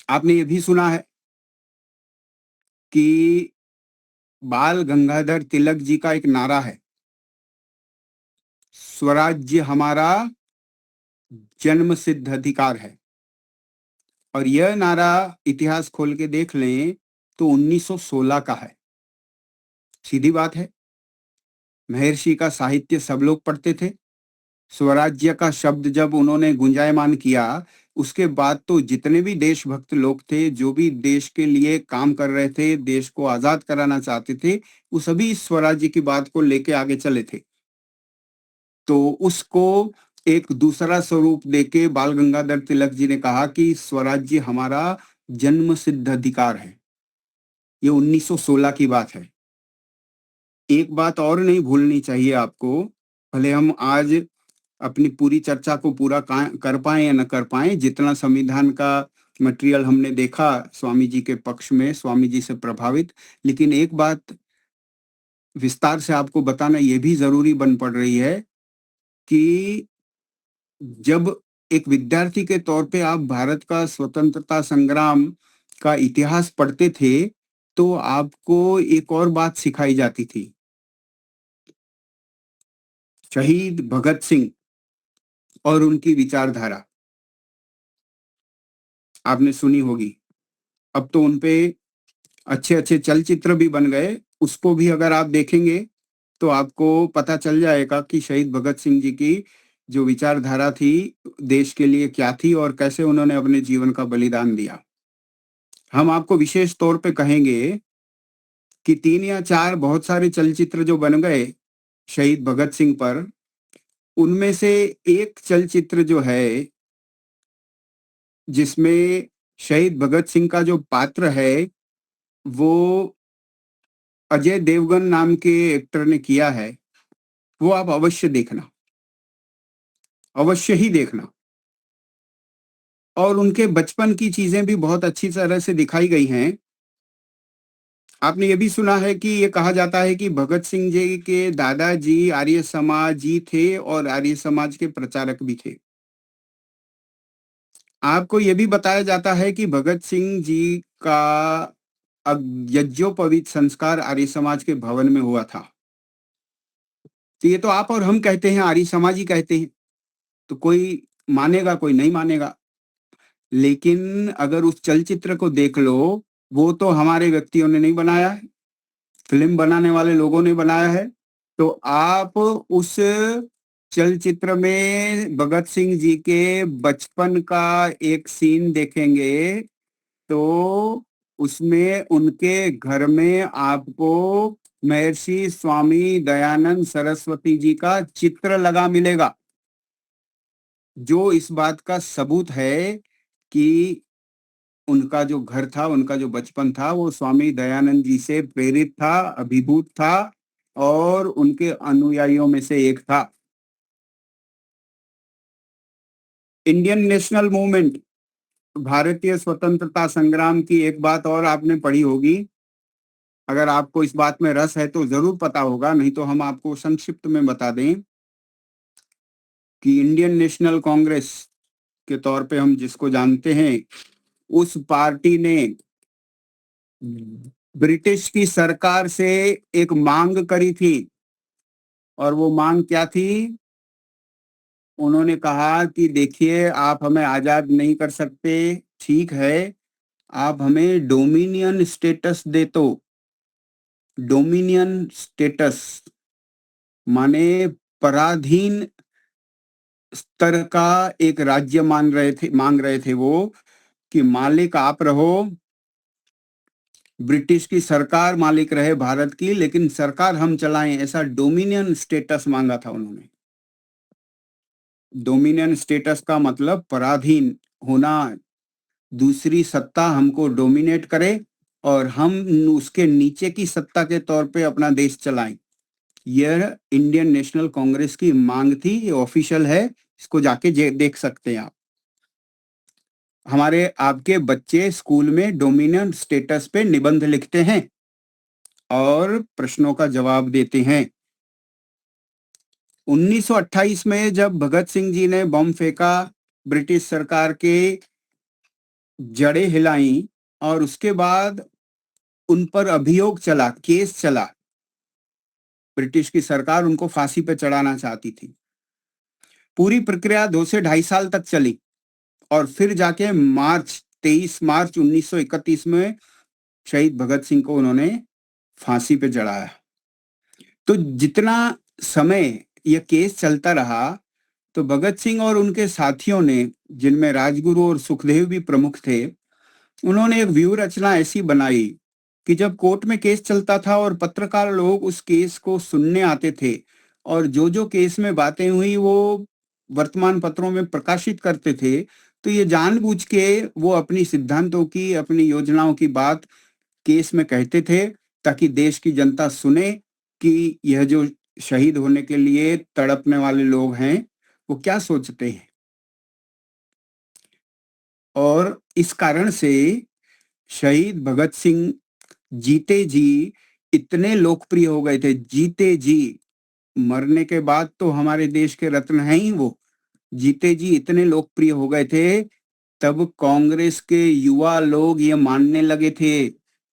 आपने ये भी सुना है कि बाल गंगाधर तिलक जी का एक नारा है, स्वराज्य हमारा जन्म सिद्ध अधिकार है। और यह नारा इतिहास खोल के देख लें तो 1916 का है। सीधी बात है, महर्षि का साहित्य सब लोग पढ़ते थे। स्वराज्य का शब्द जब उन्होंने गुंजायमान किया, उसके बाद तो जितने भी देशभक्त लोग थे, जो भी देश के लिए काम कर रहे थे, देश को आजाद कराना चाहते थे, वो सभी स्वराज्य की बात को लेके आगे चले थे। तो उसको एक दूसरा स्वरूप देके बाल गंगाधर तिलक जी ने कहा कि स्वराज्य हमारा जन्म सिद्ध अधिकार है। ये 1916 की बात है। एक बात और नहीं भूलनी चाहिए आपको, भले हम आज अपनी पूरी चर्चा को पूरा कर पाए या न कर पाए, जितना संविधान का मटेरियल हमने देखा स्वामी जी के पक्ष में, स्वामी जी से प्रभावित, लेकिन एक बात विस्तार से आपको बताना ये भी जरूरी बन पड़ रही है कि जब एक विद्यार्थी के तौर पे आप भारत का स्वतंत्रता संग्राम का इतिहास पढ़ते थे, तो आपको एक और बात सिखाई जाती थी। शहीद भगत सिंह और उनकी विचारधारा आपने सुनी होगी। अब तो उनपे अच्छे अच्छे चलचित्र भी बन गए, उसको भी अगर आप देखेंगे तो आपको पता चल जाएगा कि शहीद भगत सिंह जी की जो विचारधारा थी देश के लिए क्या थी और कैसे उन्होंने अपने जीवन का बलिदान दिया। हम आपको विशेष तौर पे कहेंगे कि 3 या 4 बहुत सारे चलचित्र जो बन गए शहीद भगत सिंह पर, उनमें से एक चलचित्र जो है जिसमें शहीद भगत सिंह का जो पात्र है वो अजय देवगन नाम के एक्टर ने किया है, वो आप अवश्य देखना, अवश्य ही देखना। और उनके बचपन की चीजें भी बहुत अच्छी तरह से दिखाई गई हैं। आपने ये भी सुना है कि ये कहा जाता है कि भगत सिंह जी के दादाजी आर्य समाजी थे और आर्य समाज के प्रचारक भी थे। आपको ये भी बताया जाता है कि भगत सिंह जी का यज्ञोपवीत संस्कार आर्य समाज के भवन में हुआ था। तो ये तो आप और हम कहते हैं, आर्य समाज ही कहते हैं, तो कोई मानेगा कोई नहीं मानेगा, लेकिन अगर उस चलचित्र को देख लो, वो तो हमारे व्यक्तियों ने नहीं बनाया है, फिल्म बनाने वाले लोगों ने बनाया है। तो आप उस चलचित्र में भगत सिंह जी के बचपन का एक सीन देखेंगे तो उसमें उनके घर में आपको महर्षि स्वामी दयानंद सरस्वती जी का चित्र लगा मिलेगा, जो इस बात का सबूत है कि उनका जो घर था, उनका जो बचपन था, वो स्वामी दयानंद जी से प्रेरित था, अभिभूत था, और उनके अनुयायियों में से एक था। इंडियन नेशनल मूवमेंट, भारतीय स्वतंत्रता संग्राम की एक बात और आपने पढ़ी होगी, अगर आपको इस बात में रस है तो जरूर पता होगा, नहीं तो हम आपको संक्षिप्त में बता दें कि इंडियन नेशनल कांग्रेस के तौर पे हम जिसको जानते हैं, उस पार्टी ने ब्रिटिश की सरकार से एक मांग करी थी। और वो मांग क्या थी? उन्होंने कहा कि देखिए, आप हमें आजाद नहीं कर सकते, ठीक है, आप हमें डोमिनियन स्टेटस दे। तो डोमिनियन स्टेटस माने पराधीन स्तर का एक राज्य मांग रहे थे वो, कि मालिक आप रहो, ब्रिटिश की सरकार मालिक रहे भारत की, लेकिन सरकार हम चलाएं, ऐसा डोमिनियन स्टेटस मांगा था उन्होंने। डोमिनियन स्टेटस का मतलब पराधीन होना, दूसरी सत्ता हमको डोमिनेट करे और हम उसके नीचे की सत्ता के तौर पे अपना देश चलाएं। यह इंडियन नेशनल कांग्रेस की मांग थी, ये ऑफिशियल है, इसको जाके देख सकते हैं आप। हमारे आपके बच्चे स्कूल में डोमिनियन स्टेटस पे निबंध लिखते हैं और प्रश्नों का जवाब देते हैं। 1928 में जब भगत सिंह जी ने बम फेंका, ब्रिटिश सरकार के जड़ें हिलाई और उसके बाद उन पर अभियोग चला, केस चला, ब्रिटिश की सरकार उनको फांसी पे चढ़ाना चाहती थी। पूरी प्रक्रिया 2 से 2.5 साल तक चली और फिर जाके 23 मार्च 1931 में शहीद भगत सिंह को उन्होंने फांसी पे चढ़ाया। तो जितना समय यह केस चलता रहा, तो भगत सिंह और उनके साथियों ने, जिनमें राजगुरु और सुखदेव भी प्रमुख थे, उन्होंने एक व्यूह रचना ऐसी बनाई कि जब कोर्ट में केस चलता था और पत्रकार लोग उस केस को सुनने आते थे और जो केस में बातें हुई वो वर्तमान पत्रों में प्रकाशित करते थे, तो ये जानबूझ के वो अपनी सिद्धांतों की, अपनी योजनाओं की बात केस में कहते थे, ताकि देश की जनता सुने कि यह जो शहीद होने के लिए तड़पने वाले लोग हैं वो क्या सोचते हैं। और इस कारण से शहीद भगत सिंह जीते जी इतने लोकप्रिय हो गए थे, जीते जी, मरने के बाद तो हमारे देश के रत्न हैं ही वो, जीते जी इतने लोकप्रिय हो गए थे, तब कांग्रेस के युवा लोग ये मानने लगे थे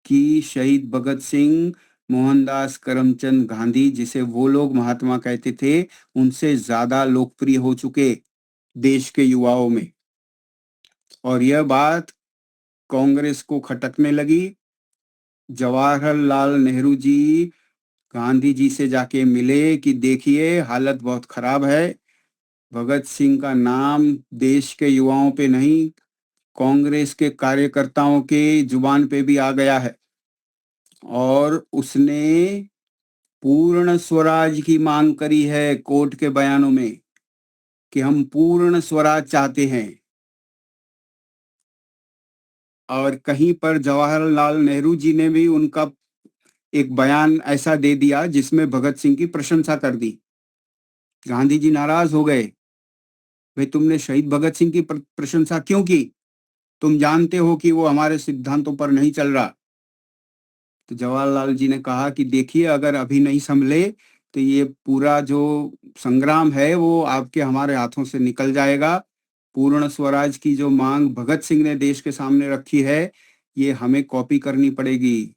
कि शहीद भगत सिंह, मोहनदास करमचंद गांधी, जिसे वो लोग महात्मा कहते थे, उनसे ज्यादा लोकप्रिय हो चुके देश के युवाओं में। और यह बात कांग्रेस को खटकने लगी। जवाहरलाल नेहरू जी गांधी जी से जाके मिले कि देखिए, हालत बहुत खराब है, भगत सिंह का नाम देश के युवाओं पे नहीं, कांग्रेस के कार्यकर्ताओं के जुबान पे भी आ गया है। और उसने पूर्ण स्वराज की मांग करी है कोर्ट के बयानों में, कि हम पूर्ण स्वराज चाहते हैं। और कहीं पर जवाहरलाल नेहरू जी ने भी उनका एक बयान ऐसा दे दिया जिसमें भगत सिंह की प्रशंसा कर दी। गांधी जी नाराज हो गए, भाई तुमने शहीद भगत सिंह की प्रशंसा क्यों की? तुम जानते हो कि वो हमारे सिद्धांतों पर नहीं चल रहा। तो जवाहरलाल जी ने कहा कि देखिए, अगर अभी नहीं संभले तो ये पूरा जो संग्राम है वो आपके हमारे हाथों से निकल जाएगा। पूर्ण स्वराज की जो मांग भगत सिंह ने देश के सामने रखी है, ये हमें कॉपी करनी पड़ेगी।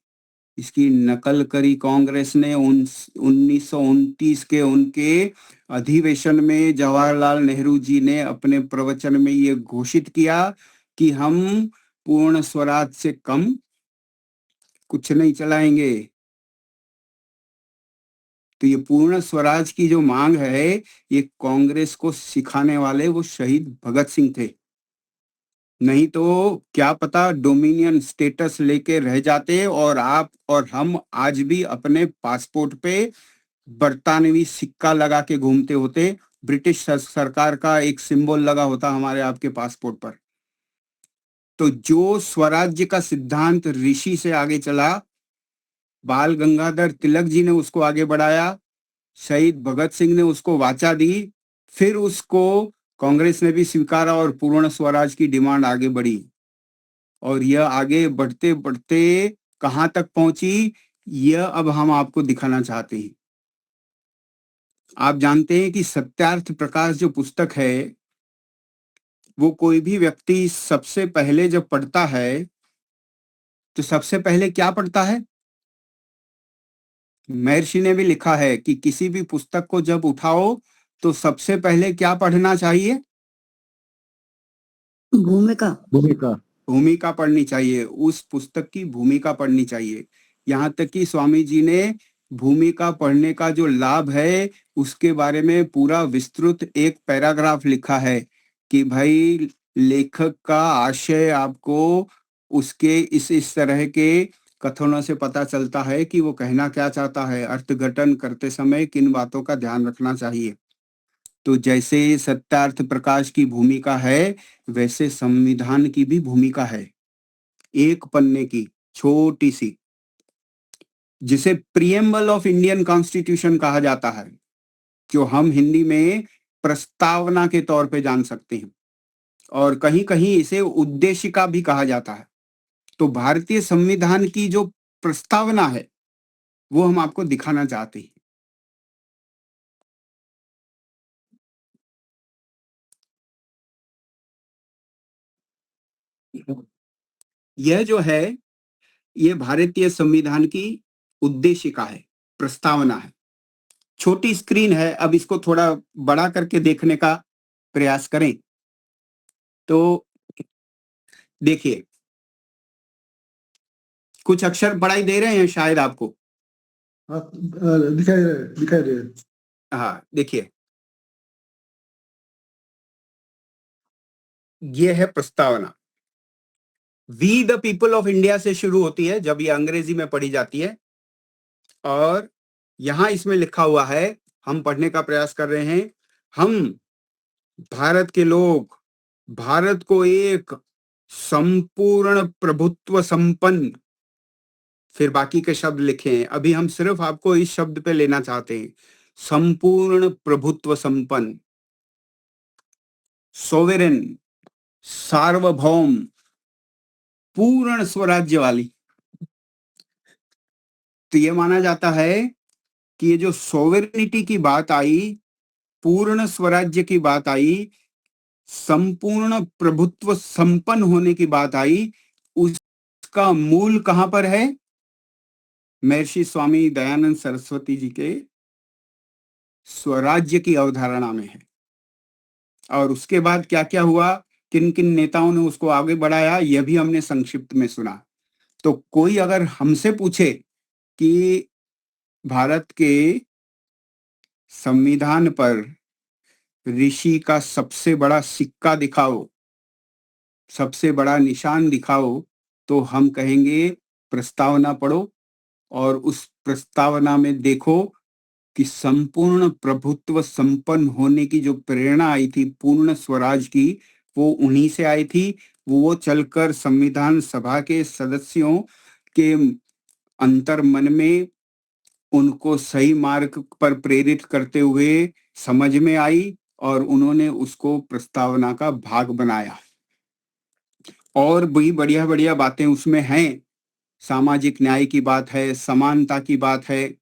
इसकी नकल करी कांग्रेस ने। 1929 के उनके अधिवेशन में जवाहरलाल नेहरू जी ने अपने प्रवचन में ये घोषित किया कि हम पूर्ण स्वराज से कम कुछ नहीं चलाएंगे। तो ये पूर्ण स्वराज की जो मांग है, ये कांग्रेस को सिखाने वाले वो शहीद भगत सिंह थे। नहीं तो क्या पता डोमिनियन स्टेटस लेके रह जाते और आप और हम आज भी अपने पासपोर्ट पे बरतानवी सिक्का लगा के घूमते होते। ब्रिटिश सरकार का एक सिंबल लगा होता हमारे आपके पासपोर्ट पर। तो जो स्वराज्य का सिद्धांत ऋषि से आगे चला, बाल गंगाधर तिलक जी ने उसको आगे बढ़ाया, शहीद भगत सिंह ने उसको वाचा दी, फिर उसको कांग्रेस ने भी स्वीकारा और पूर्ण स्वराज की डिमांड आगे बढ़ी। और यह आगे बढ़ते बढ़ते कहां तक पहुंची, यह अब हम आपको दिखाना चाहते हैं। आप जानते हैं कि सत्यार्थ प्रकाश जो पुस्तक है, वो कोई भी व्यक्ति सबसे पहले जब पढ़ता है तो सबसे पहले क्या पढ़ता है? महर्षि ने भी लिखा है कि किसी भी पुस्तक को जब उठाओ तो सबसे पहले क्या पढ़ना चाहिए? भूमिका। भूमिका पढ़नी चाहिए, उस पुस्तक की भूमिका पढ़नी चाहिए। यहाँ तक कि स्वामी जी ने भूमिका पढ़ने का जो लाभ है उसके बारे में पूरा विस्तृत एक पैराग्राफ लिखा है कि भाई लेखक का आशय आपको उसके इस तरह के कथनों से पता चलता है कि वो कहना क्या चाहता है, अर्थघटन करते समय किन बातों का ध्यान रखना चाहिए। तो जैसे सत्यार्थ प्रकाश की भूमिका है, वैसे संविधान की भी भूमिका है, एक पन्ने की छोटी सी, जिसे प्रीएम्बल ऑफ इंडियन कॉन्स्टिट्यूशन कहा जाता है, जो हम हिंदी में प्रस्तावना के तौर पे जान सकते हैं, और कहीं कहीं इसे उद्देशिका भी कहा जाता है। तो भारतीय संविधान की जो प्रस्तावना है वो हम आपको दिखाना चाहते हैं। यह जो है, ये भारतीय संविधान की उद्देशिका है, प्रस्तावना है। छोटी स्क्रीन है, अब इसको थोड़ा बड़ा करके देखने का प्रयास करें तो देखिए, कुछ अक्षर पढ़ाई दे रहे हैं शायद आपको। दिखाई दे। हाँ, देखिए, ये है प्रस्तावना। We the people of India से शुरू होती है जब ये अंग्रेजी में पढ़ी जाती है, और यहां इसमें लिखा हुआ है, हम पढ़ने का प्रयास कर रहे हैं, हम भारत के लोग भारत को एक संपूर्ण प्रभुत्व संपन्न, फिर बाकी के शब्द लिखे हैं, अभी हम सिर्फ आपको इस शब्द पे लेना चाहते हैं, संपूर्ण प्रभुत्व संपन्न, सोवेरेन, सार्वभौम, पूर्ण स्वराज्य वाली। तो ये माना जाता है कि ये जो सोवेरेनिटी की बात आई, पूर्ण स्वराज्य की बात आई, संपूर्ण प्रभुत्व संपन्न होने की बात आई, उसका मूल कहां पर है? महर्षि स्वामी दयानंद सरस्वती जी के स्वराज्य की अवधारणा में है। और उसके बाद क्या क्या हुआ, किन किन नेताओं ने उसको आगे बढ़ाया, यह भी हमने संक्षिप्त में सुना। तो कोई अगर हमसे पूछे कि भारत के संविधान पर ऋषि का सबसे बड़ा सिक्का दिखाओ, सबसे बड़ा निशान दिखाओ, तो हम कहेंगे प्रस्तावना पढ़ो और उस प्रस्तावना में देखो कि संपूर्ण प्रभुत्व संपन्न होने की जो प्रेरणा आई थी पूर्ण स्वराज की, वो उन्हीं से आई थी। वो चलकर संविधान सभा के सदस्यों के अंतर मन में उनको सही मार्ग पर प्रेरित करते हुए समझ में आई, और उन्होंने उसको प्रस्तावना का भाग बनाया। और भी बढ़िया बढ़िया बातें उसमें हैं, सामाजिक न्याय की बात है, समानता की बात है,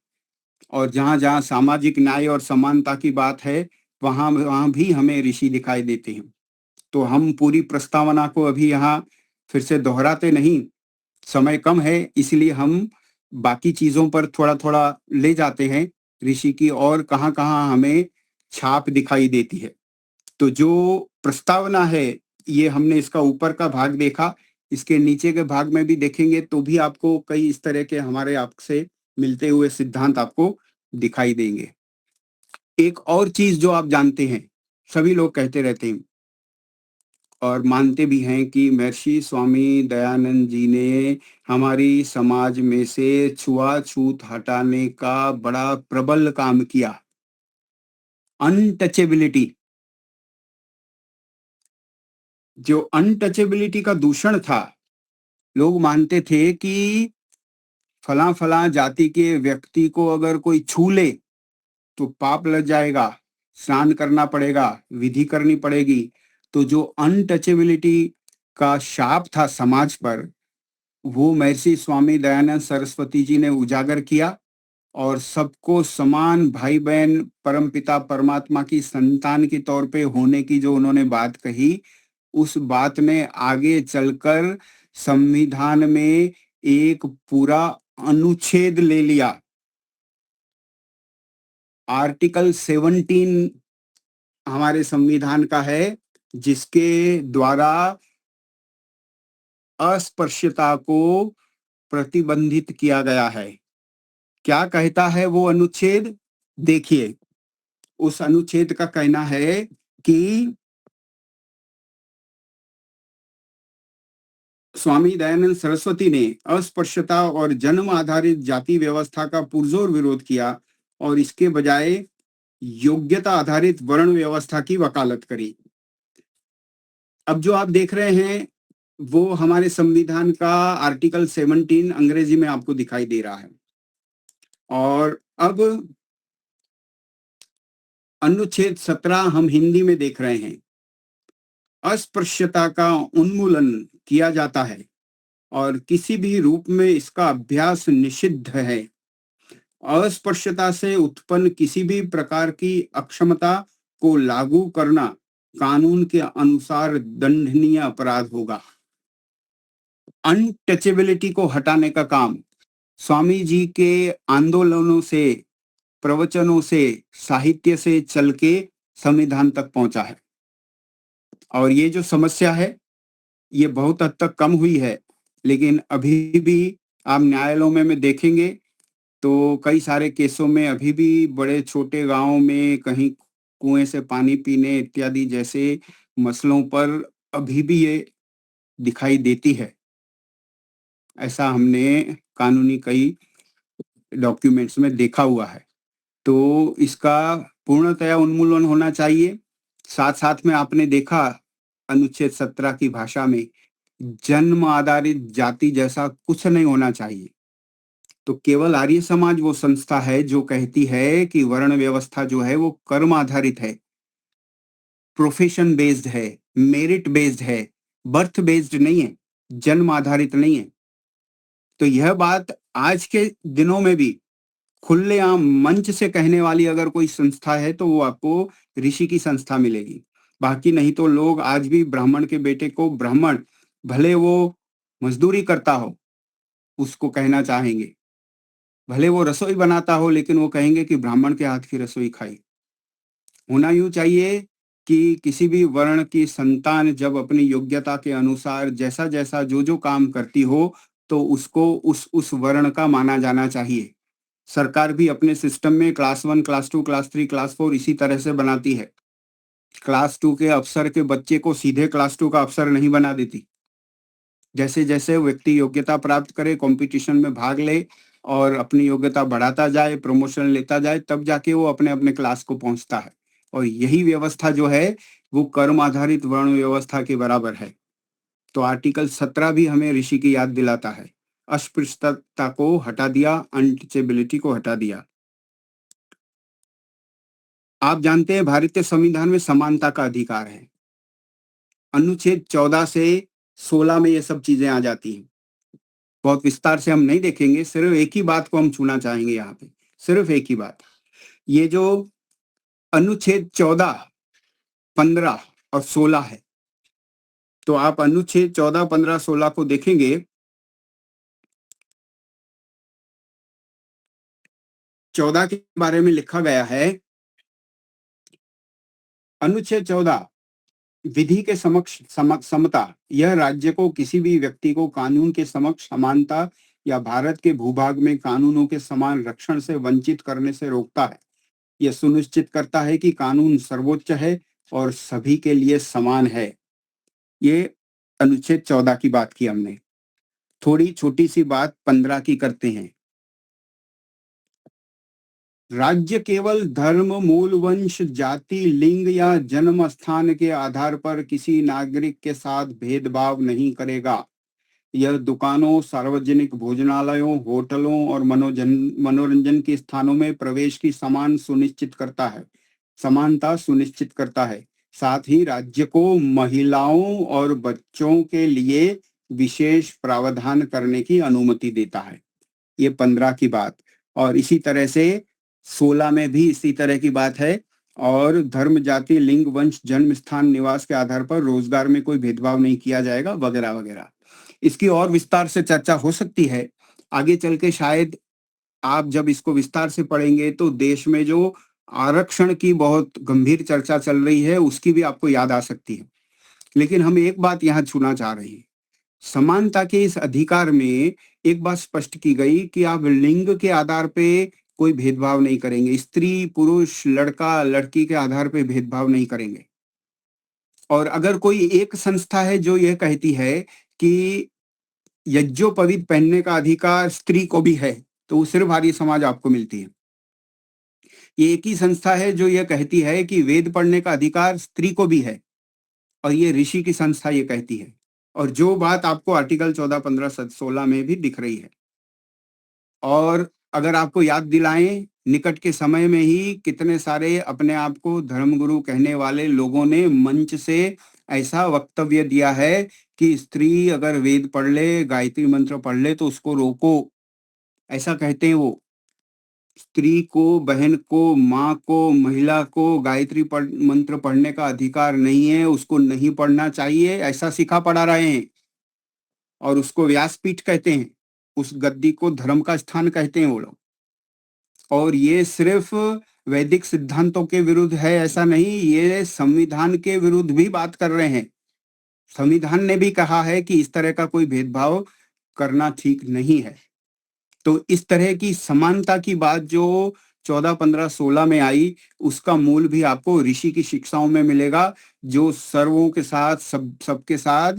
और जहां जहां सामाजिक न्याय और समानता की बात है वहां वहां भी हमें ऋषि दिखाई देते हैं। तो हम पूरी प्रस्तावना को अभी यहाँ फिर से दोहराते नहीं, समय कम है, इसलिए हम बाकी चीजों पर थोड़ा थोड़ा ले जाते हैं ऋषि की, और कहाँ कहाँ हमें छाप दिखाई देती है। तो जो प्रस्तावना है, ये हमने इसका ऊपर का भाग देखा, इसके नीचे के भाग में भी देखेंगे तो भी आपको कई इस तरह के हमारे आपसे मिलते हुए सिद्धांत आपको दिखाई देंगे। एक और चीज जो आप जानते हैं, सभी लोग कहते रहते हैं और मानते भी हैं कि महर्षि स्वामी दयानंद जी ने हमारी समाज में से छुआछूत हटाने का बड़ा प्रबल काम किया, अनटचेबिलिटी। जो अनटचेबिलिटी का दूषण था, लोग मानते थे कि फला फला जाति के व्यक्ति को अगर कोई छू ले तो पाप लग जाएगा, स्नान करना पड़ेगा, विधि करनी पड़ेगी। तो जो अनटचेबिलिटी का शाप था समाज पर, वो महर्षि स्वामी दयानंद सरस्वती जी ने उजागर किया और सबको समान भाई बहन परमपिता परमात्मा की संतान के तौर पे होने की जो उन्होंने बात कही, उस बात ने आगे चलकर संविधान में एक पूरा अनुच्छेद ले लिया। आर्टिकल 17 हमारे संविधान का है, जिसके द्वारा अस्पृश्यता को प्रतिबंधित किया गया है। क्या कहता है वो अनुच्छेद? देखिए, उस अनुच्छेद का कहना है कि स्वामी दयानंद सरस्वती ने अस्पृश्यता और जन्म आधारित जाति व्यवस्था का पुरजोर विरोध किया और इसके बजाय योग्यता आधारित वर्ण व्यवस्था की वकालत करी। अब जो आप देख रहे हैं वो हमारे संविधान का आर्टिकल 17 अंग्रेजी में आपको दिखाई दे रहा है। और अब अनुच्छेद 17 हम हिंदी में देख रहे हैं। अस्पृश्यता का उन्मूलन किया जाता है और किसी भी रूप में इसका अभ्यास निषिद्ध है। अस्पृश्यता से उत्पन्न किसी भी प्रकार की अक्षमता को लागू करना कानून के अनुसार दंडनीय अपराध होगा। अनटचेबिलिटी को हटाने का काम स्वामी जी के आंदोलनों से, प्रवचनों से, साहित्य से चल के संविधान तक पहुंचा है। और ये जो समस्या है ये बहुत हद तक कम हुई है, लेकिन अभी भी आप न्यायालयों में देखेंगे तो कई सारे केसों में अभी भी बड़े छोटे गांवों में कहीं कुएं से पानी पीने इत्यादि जैसे मसलों पर अभी भी ये दिखाई देती है। ऐसा हमने कानूनी कई डॉक्यूमेंट्स में देखा हुआ है। तो इसका पूर्णतया उन्मूलन होना चाहिए। साथ साथ में आपने देखा अनुच्छेद 17 की भाषा में जन्म आधारित जाति जैसा कुछ नहीं होना चाहिए। तो केवल आर्य समाज वो संस्था है जो कहती है कि वर्ण व्यवस्था जो है वो कर्म आधारित है, प्रोफेशन बेस्ड है, मेरिट बेस्ड है, बर्थ बेस्ड नहीं है, जन्म आधारित नहीं है। तो यह बात आज के दिनों में भी खुलेआम मंच से कहने वाली अगर कोई संस्था है तो वो आपको ऋषि की संस्था मिलेगी। बाकी नहीं तो लोग आज भी ब्राह्मण के बेटे को ब्राह्मण, भले वो मजदूरी करता हो, उसको कहना चाहेंगे। भले वो रसोई बनाता हो, लेकिन वो कहेंगे कि ब्राह्मण के हाथ की रसोई खाई। होना यूं चाहिए कि किसी भी वर्ण की संतान जब अपनी योग्यता के अनुसार जैसा जैसा जो जो काम करती हो तो उसको उस वर्ण का माना जाना चाहिए। सरकार भी अपने सिस्टम में क्लास 1, क्लास 2, क्लास 3, क्लास 4 इसी तरह से बनाती है। क्लास 2 के अफसर के बच्चे को सीधे क्लास 2 का अफसर नहीं बना देती। जैसे जैसे व्यक्ति योग्यता प्राप्त करे, कंपटीशन में भाग ले और अपनी योग्यता बढ़ाता जाए, प्रमोशन लेता जाए, तब जाके वो अपने अपने क्लास को पहुंचता है। और यही व्यवस्था जो है वो कर्म आधारित वर्ण व्यवस्था के बराबर है। तो आर्टिकल 17 भी हमें ऋषि की याद दिलाता है। अस्पृश्यता को हटा दिया, अनटचेबिलिटी को हटा दिया। आप जानते हैं भारतीय संविधान में समानता का अधिकार है। अनुच्छेद 14 से 16 में ये सब चीजें आ जाती हैं। बहुत विस्तार से हम नहीं देखेंगे, सिर्फ एक ही बात को हम छूना चाहेंगे यहाँ पे, सिर्फ एक ही बात। ये जो अनुच्छेद 14, 15 और 16 है, तो आप अनुच्छेद 14, 15, 16 को देखेंगे। 14 के बारे में लिखा गया है, अनुच्छेद 14 विधि के समक्ष समता, यह राज्य को किसी भी व्यक्ति को कानून के समक्ष समानता या भारत के भूभाग में कानूनों के समान रक्षण से वंचित करने से रोकता है। यह सुनिश्चित करता है कि कानून सर्वोच्च है और सभी के लिए समान है। ये अनुच्छेद 14 की बात की हमने। थोड़ी छोटी सी बात 15 की करते हैं। राज्य केवल धर्म, मूल वंश, जाति, लिंग या जन्म स्थान के आधार पर किसी नागरिक के साथ भेदभाव नहीं करेगा। यह दुकानों, सार्वजनिक भोजनालयों, होटलों और मनोरंजन के स्थानों में प्रवेश की समानता सुनिश्चित करता है। साथ ही राज्य को महिलाओं और बच्चों के लिए विशेष प्रावधान करने की अनुमति देता है। ये 15 की बात। और इसी तरह से 16 में भी इसी तरह की बात है। और धर्म, जाति, लिंग, वंश, जन्म स्थान, निवास के आधार पर रोजगार में कोई भेदभाव नहीं किया जाएगा, वगैरह वगैरह। इसकी और विस्तार से चर्चा हो सकती है आगे चल के। शायद आप जब इसको विस्तार से पढ़ेंगे तो देश में जो आरक्षण की बहुत गंभीर चर्चा चल रही है उसकी भी आपको याद आ सकती है। लेकिन हम एक बात यहाँ छूना चाह रहे हैं। समानता के इस अधिकार में एक बात स्पष्ट की गई कि आप लिंग के आधार पे कोई भेदभाव नहीं करेंगे, स्त्री, पुरुष, लड़का, लड़की के आधार पे भेदभाव नहीं करेंगे। और अगर कोई एक संस्था है जो यह कहती है कि यज्ञोपवीत पहनने का अधिकार स्त्री को भी है, तो वो सिर्फ आर्य समाज आपको मिलती है। ये एक ही संस्था है जो यह कहती है कि वेद पढ़ने का अधिकार स्त्री को भी है, और ये ऋषि की संस्था ये कहती है। और जो बात आपको आर्टिकल 14, 15, 16 में भी दिख रही है। और अगर आपको याद दिलाएं, निकट के समय में ही कितने सारे अपने आप को धर्मगुरु कहने वाले लोगों ने मंच से ऐसा वक्तव्य दिया है कि स्त्री अगर वेद पढ़ ले, गायत्री मंत्र पढ़ ले तो उसको रोको, ऐसा कहते हैं वो। स्त्री को, बहन को, माँ को, महिला को गायत्री मंत्र पढ़ने का अधिकार नहीं है, उसको नहीं पढ़ना चाहिए, ऐसा सिखा पढ़ा रहे हैं। और उसको व्यासपीठ कहते हैं, उस गद्दी को धर्म का स्थान कहते हैं वो लोग। और ये सिर्फ वैदिक सिद्धांतों के विरुद्ध है ऐसा नहीं, ये संविधान के विरुद्ध भी बात कर रहे हैं। संविधान ने भी कहा है कि इस तरह का कोई भेदभाव करना ठीक नहीं है। तो इस तरह की समानता की बात जो 14, 15, 16 में आई, उसका मूल भी आपको ऋषि की शिक्षाओं में मिलेगा, जो सर्वों के साथ, सबके साथ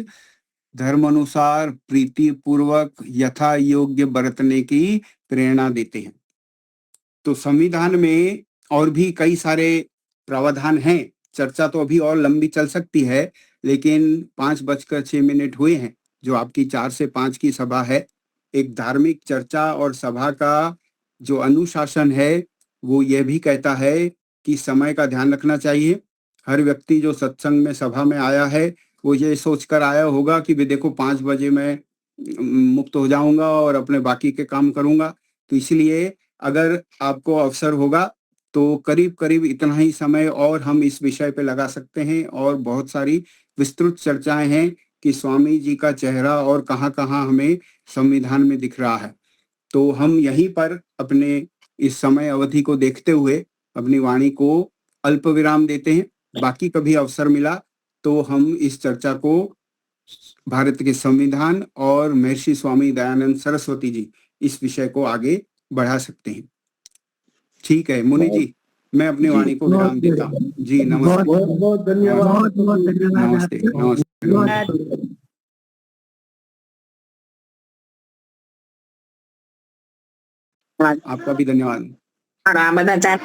धर्म अनुसार प्रीति पूर्वक यथा योग्य बरतने की प्रेरणा देते हैं। तो संविधान में और भी कई सारे प्रावधान हैं। चर्चा तो अभी और लंबी चल सकती है, लेकिन 5:06 हुए हैं, जो आपकी 4 से 5 की सभा है। एक धार्मिक चर्चा और सभा का जो अनुशासन है वो यह भी कहता है कि समय का ध्यान रखना चाहिए। हर व्यक्ति जो सत्संग में, सभा में आया है, वो ये सोचकर आया होगा कि भी देखो 5 बजे मैं मुक्त हो जाऊंगा और अपने बाकी के काम करूंगा। तो इसलिए अगर आपको अवसर होगा तो करीब करीब इतना ही समय और हम इस विषय पे लगा सकते हैं। और बहुत सारी विस्तृत चर्चाएं हैं कि स्वामी जी का चेहरा और कहाँ-कहाँ हमें संविधान में दिख रहा है। तो हम यहीं पर अपने इस समय अवधि को देखते हुए अपनी वाणी को अल्प विराम देते हैं। बाकी कभी अवसर मिला तो हम इस चर्चा को भारत के संविधान और महर्षि स्वामी दयानंद सरस्वती जी, इस विषय को आगे बढ़ा सकते हैं। ठीक है मुनि जी, मैं अपनी वाणी को विराम देता हूँ जी। नमस्ते। बहुत बहुत धन्यवाद। बहुत धन्यवाद नमस्ते। आपका। नमस्ते। आपका भी धन्यवाद। બધા